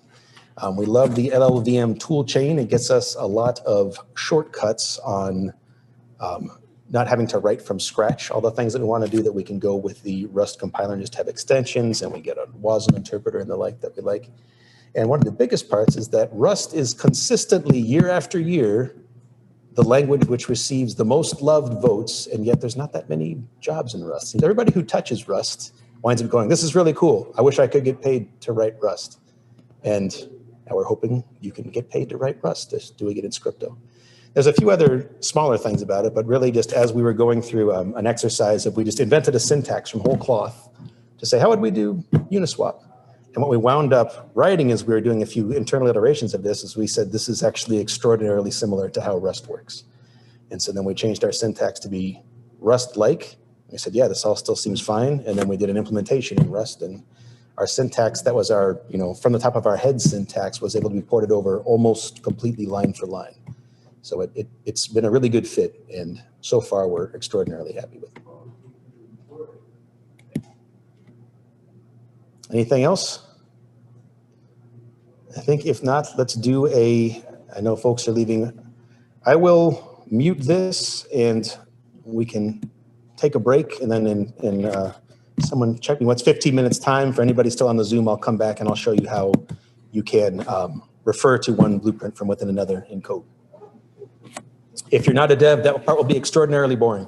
We love the LLVM tool chain. It gets us a lot of shortcuts on not having to write from scratch all the things that we want to do, that we can go with the Rust compiler and just have extensions, and we get a WASM interpreter and the like that we like. And one of the biggest parts is that Rust is consistently, year after year, the language which receives the most loved votes, and yet there's not that many jobs in Rust. And everybody who touches Rust winds up going, this is really cool. I wish I could get paid to write Rust. And now we're hoping you can get paid to write Rust, just doing it in Scrypto. There's a few other smaller things about it, but really just as we were going through an exercise of, we just invented a syntax from whole cloth to say, how would we do Uniswap? And what we wound up writing as we were doing a few internal iterations of this is we said, this is actually extraordinarily similar to how Rust works. And so then we changed our syntax to be Rust-like. We said, yeah, this all still seems fine. And then we did an implementation in Rust, and our syntax, that was our, from the top of our head syntax, was able to be ported over almost completely line for line. So it's been a really good fit, and so far we're extraordinarily happy with it. Anything else? I think if not, let's do I know folks are leaving. I will mute this and we can take a break, and then someone check me what's 15 minutes time. For anybody still on the Zoom, I'll come back and I'll show you how you can refer to one blueprint from within another in code. If you're not a dev, that part will be extraordinarily boring.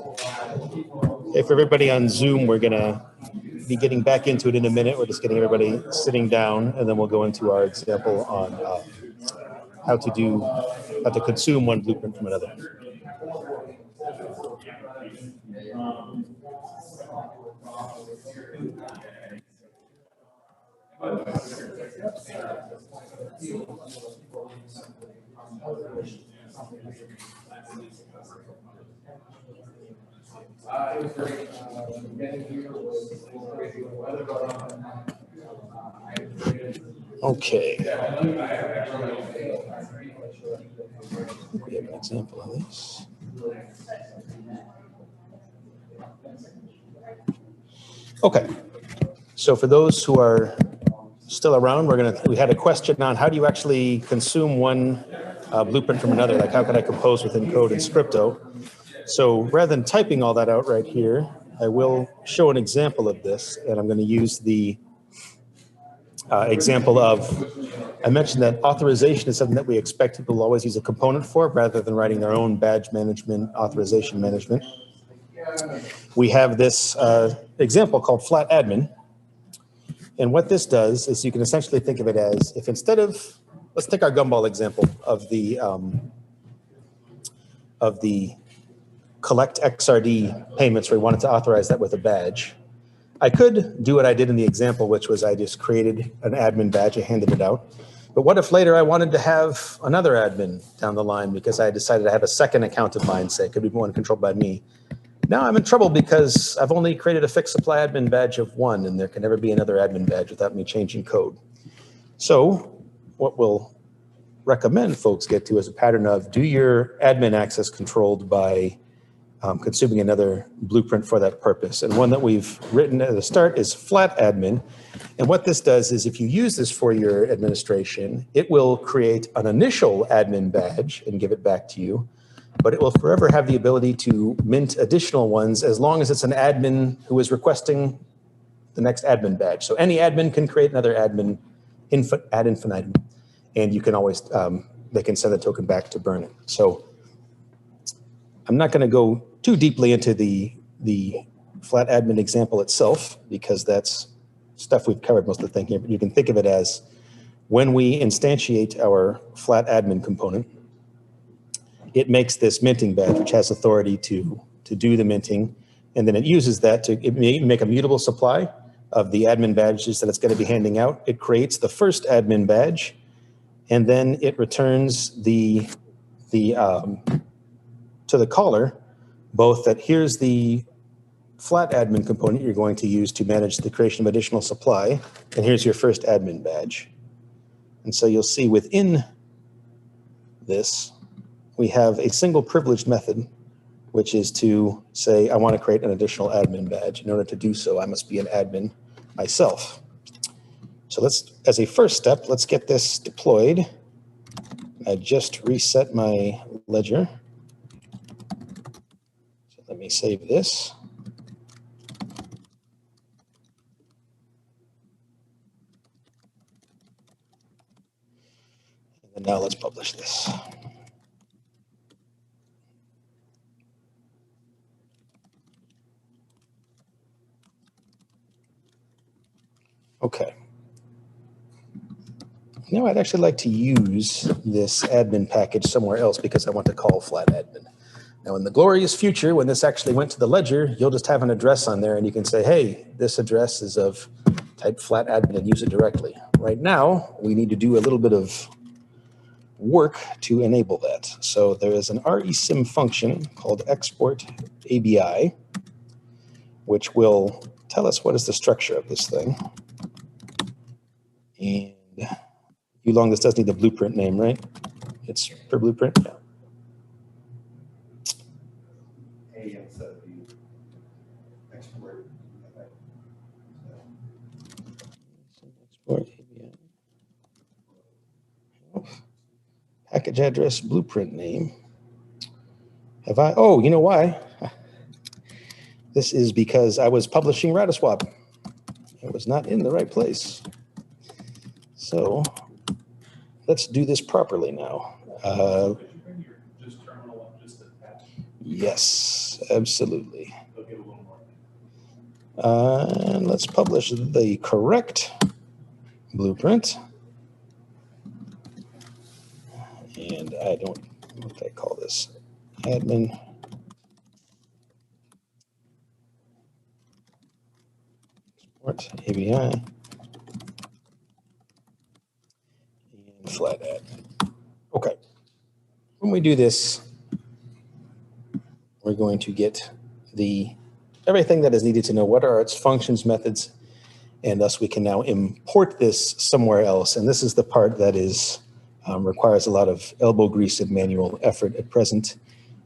Okay, for everybody on Zoom, we're gonna be getting back into it in a minute. We're just getting everybody sitting down, and then we'll go into our example on how to consume one blueprint from another. It was great. Getting here was crazy with weather, but Okay. We have an example of this. Okay. So for those who are still around, we had a question on how do you actually consume one blueprint from another? Like how can I compose within code in Scrypto? So rather than typing all that out right here, I will show an example of this, and I'm going to use the example of, I mentioned that authorization is something that we expect people to always use a component for rather than writing their own badge management, authorization management. We have this example called flat admin. And what this does is you can essentially think of it as if instead of, let's take our gumball example of the collect XRD payments where we wanted to authorize that with a badge. I could do what I did in the example, which was I just created an admin badge, I handed it out. But what if later I wanted to have another admin down the line because I decided to have a second account of mine, say, could be one controlled by me. Now I'm in trouble because I've only created a fixed supply admin badge of one, and there can never be another admin badge without me changing code. So what we'll recommend folks get to is a pattern of do your admin access controlled by consuming another blueprint for that purpose. And one that we've written at the start is flat admin. And what this does is if you use this for your administration, it will create an initial admin badge and give it back to you, but it will forever have the ability to mint additional ones as long as it's an admin who is requesting the next admin badge. So any admin can create another admin ad infinitum, and you can always, they can send the token back to burn it. So I'm not going to go too deeply into the flat admin example itself because that's stuff we've covered most of the thing here, but you can think of it as when we instantiate our flat admin component, it makes this minting badge, which has authority to do the minting, and then it uses that to make a mutable supply of the admin badges that it's going to be handing out. It creates the first admin badge, and then it returns to the caller, both that here's the flat admin component you're going to use to manage the creation of additional supply, and here's your first admin badge. And so you'll see within this, we have a single privileged method, which is to say, I want to create an additional admin badge. In order to do so, I must be an admin myself. So let's, as a first step, let's get this deployed. I just reset my ledger. So let me save this. And now let's publish this. Okay. Now I'd actually like to use this admin package somewhere else because I want to call flat admin. Now in the glorious future, when this actually went to the ledger, you'll just have an address on there and you can say, hey, this address is of type flat admin and use it directly. Right now, we need to do a little bit of work to enable that. So there is an resim function called export ABI, which will tell us what is the structure of this thing. And long this does need the blueprint name, right? It's per blueprint, yeah. Export ABI. Package address, blueprint name. Have I? Oh, you know why? This is because I was publishing Radiswap. It was not in the right place. So let's do this properly now. Yes, absolutely. They'll get a little more. And let's publish the correct blueprint. And I don't, what do I call this? Admin. Export ABI. And flat add. Okay. When we do this, we're going to get everything that is needed to know what are its functions, methods, and thus we can now import this somewhere else. And this is the part that is requires a lot of elbow grease and manual effort at present.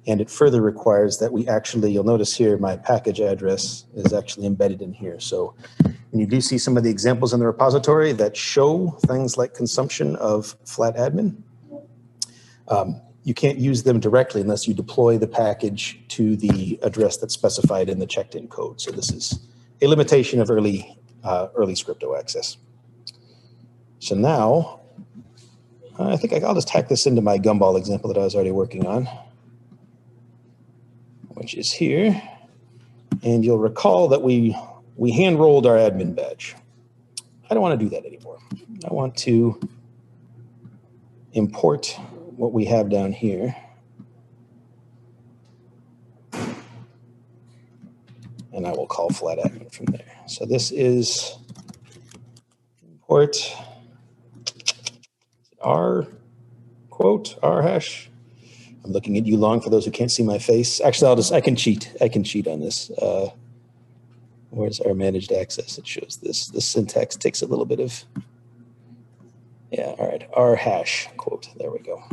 And it further requires that we actually, you'll notice here, my package address is actually embedded in here. So when you do see some of the examples in the repository that show things like consumption of flat admin, you can't use them directly unless you deploy the package to the address that's specified in the checked-in code. So this is a limitation of early Scrypto access. So now, I think I'll just tack this into my gumball example that I was already working on, which is here. And you'll recall that we hand-rolled our admin badge. I don't want to do that anymore. I want to import what we have down here. And I will call flat admin from there. So this is import R quote, R hash. I'm looking at you long for those who can't see my face. Actually, I can cheat on this. Where's our managed access? It shows this. The syntax takes a little bit of, yeah, all right, R hash quote, there we go.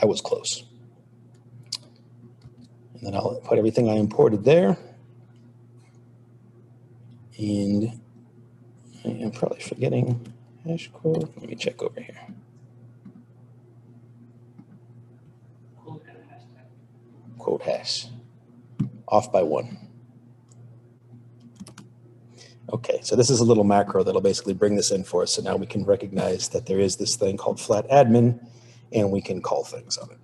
I was close. And then I'll put everything I imported there. And I am probably forgetting hash quote. Let me check over here. Quote hash. Off by 1. Okay, so this is a little macro that'll basically bring this in for us. So now we can recognize that there is this thing called flat admin, and we can call things on it.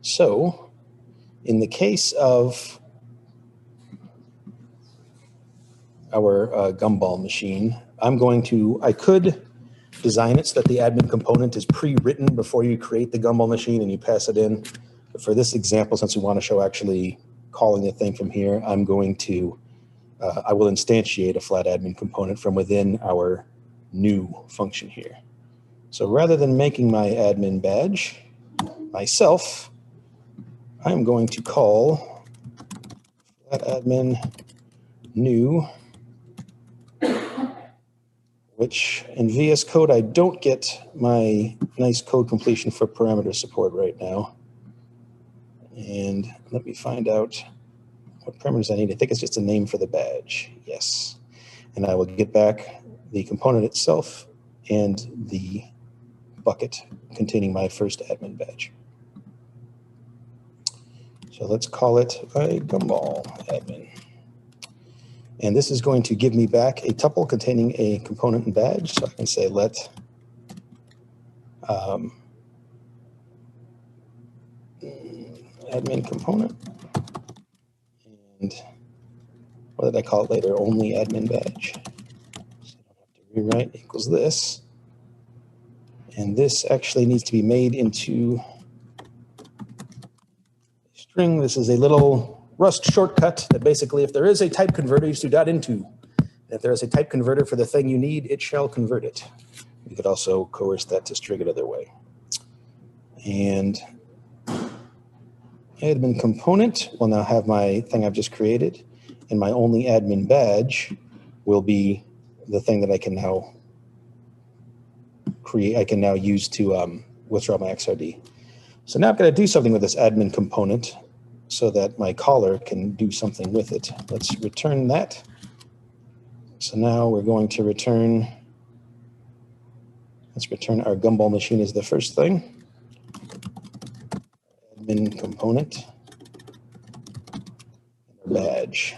So in the case of our gumball machine, I could design it so that the admin component is pre-written before you create the gumball machine and you pass it in. But for this example, since we want to show actually calling the thing from here, I will instantiate a flat admin component from within our new function here. So rather than making my admin badge myself, I'm going to call flat admin new, which in VS Code, I don't get my nice code completion for parameter support right now. And let me find out what parameters I need. I think it's just a name for the badge. Yes. And I will get back the component itself and the bucket containing my first admin badge. So let's call it a gumball admin. And this is going to give me back a tuple containing a component and badge. So I can say let admin component. And what did I call it later? Only admin badge. So I don't have to rewrite equals this. And this actually needs to be made into a string. This is a little Rust shortcut that basically, if there is a type converter, you just do .into. If there is a type converter for the thing you need, it shall convert it. You could also coerce that to string it other way. And admin component will now have my thing I've just created, and my only admin badge will be the thing that I can now create. I can now use to withdraw my XRD. So now I've got to do something with this admin component so that my caller can do something with it. Let's return that. So now we're going to return, let's return our gumball machine as the first thing. Admin component, badge.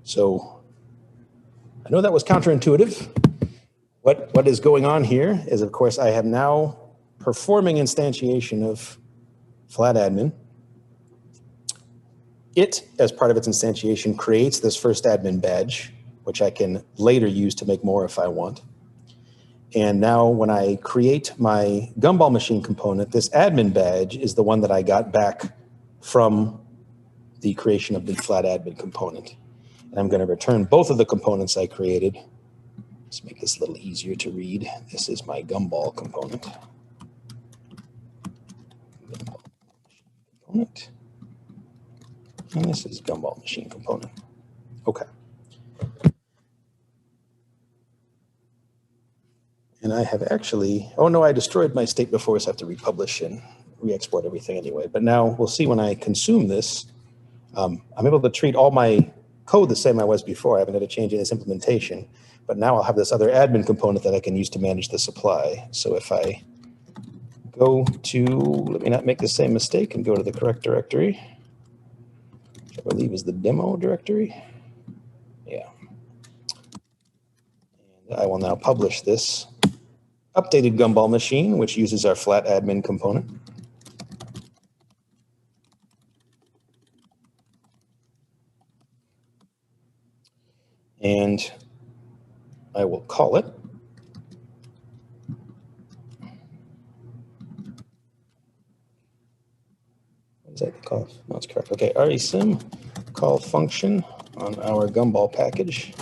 So I know that was counterintuitive. What is going on here is, of course, I have now performing instantiation of flat admin. It, as part of its instantiation, creates this first admin badge, which I can later use to make more if I want. And now when I create my gumball machine component, this admin badge is the one that I got back from the creation of the flat admin component. And I'm going to return both of the components I created. Let's make this a little easier to read. This is my gumball component. And this is gumball machine component. Okay. And I have actually, oh no, I destroyed my state before, so I have to republish and re-export everything anyway. But now we'll see when I consume this, I'm able to treat all my code the same I was before. I haven't had to change in this implementation. But now I'll have this other admin component that I can use to manage the supply. So if I go to, let me not make the same mistake and go to the correct directory, which I believe is the demo directory. Yeah. And I will now publish this updated gumball machine, which uses our flat admin component. And I will call it. What is that called? No, it's correct. Okay, resim call function on our gumball package.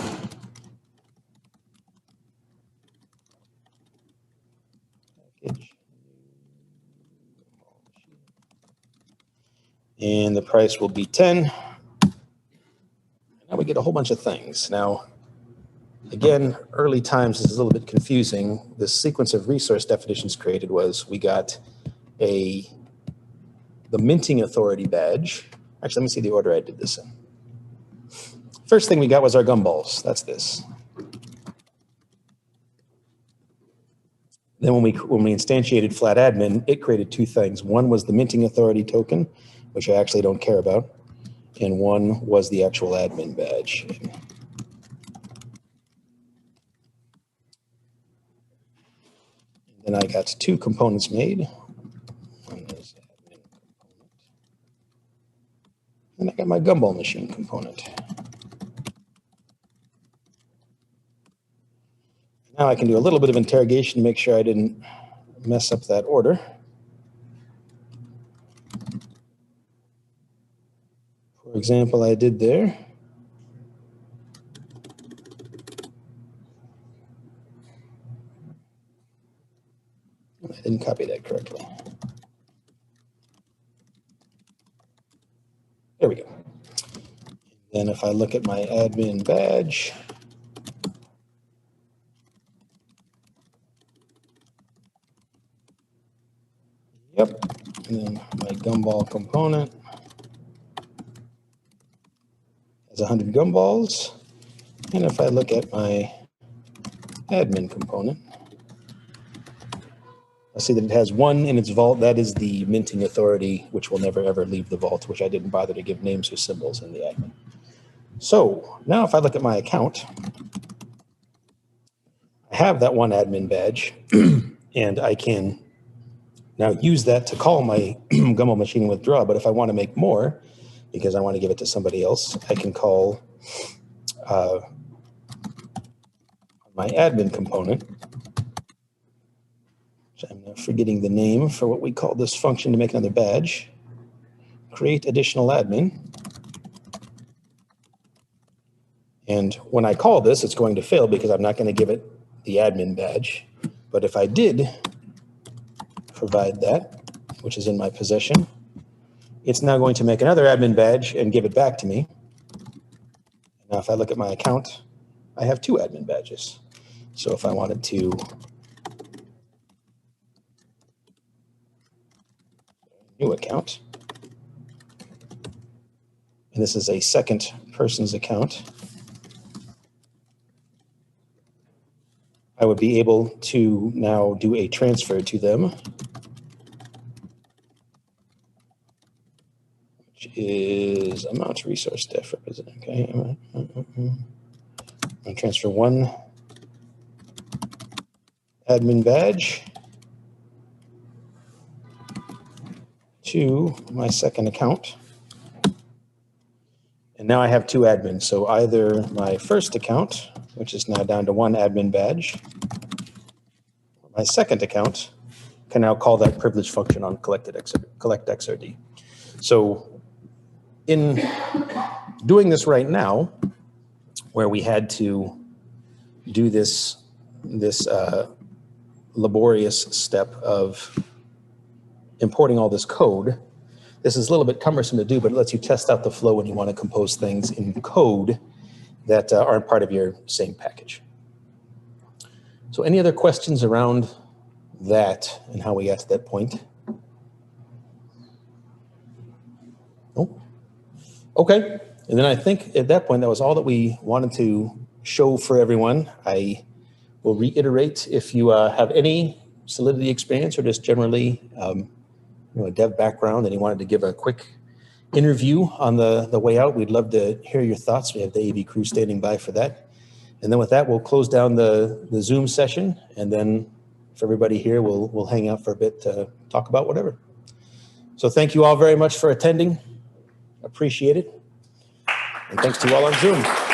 And the price will be 10. Now we get a whole bunch of things. Now, again, early times, this is a little bit confusing. The sequence of resource definitions created was we got the minting authority badge. Actually, let me see the order I did this in. First thing we got was our gumballs. That's this. Then when we instantiated flat admin, it created two things. One was the minting authority token, which I actually don't care about. And one was the actual admin badge. Then I got two components made. One is admin component. And I got my gumball machine component. Now I can do a little bit of interrogation to make sure I didn't mess up that order. For example, I did there. I didn't copy that correctly. There we go. Then if I look at my admin badge, yep, and then my gumball component has 100 gumballs. And if I look at my admin component, I see that it has one in its vault. That is the minting authority, which will never ever leave the vault, which I didn't bother to give names or symbols in the admin. So now if I look at my account, I have that one admin badge, and I can now use that to call my gumball machine withdraw. But if I want to make more, because I want to give it to somebody else, I can call my admin component. I'm now forgetting the name for what we call this function to make another badge. Create additional admin. And when I call this, it's going to fail because I'm not going to give it the admin badge. But if I did provide that, which is in my possession, it's now going to make another admin badge and give it back to me. Now, if I look at my account, I have two admin badges. So if I wanted to new account, and this is a second person's account, I would be able to now do a transfer to them, which is amount resource def represent. Okay, I'm going to transfer one admin badge to my second account. And now I have 2 admins. So either my first account, which is now down to 1 admin badge, or my second account can now call that privilege function on collect XRD. So in doing this right now, where we had to do this laborious step of importing all this code, this is a little bit cumbersome to do, but it lets you test out the flow when you want to compose things in code that aren't part of your same package. So any other questions around that and how we got to that point? Nope. Okay. And then I think at that point, that was all that we wanted to show for everyone. I will reiterate, if you have any Solidity experience or just generally a dev background and you wanted to give a quick interview on the way out, we'd love to hear your thoughts. We have the AV crew standing by for that. And then with that, we'll close down the Zoom session. And then for everybody here, we'll hang out for a bit to talk about whatever. So thank you all very much for attending. Appreciate it. And thanks to you all on Zoom.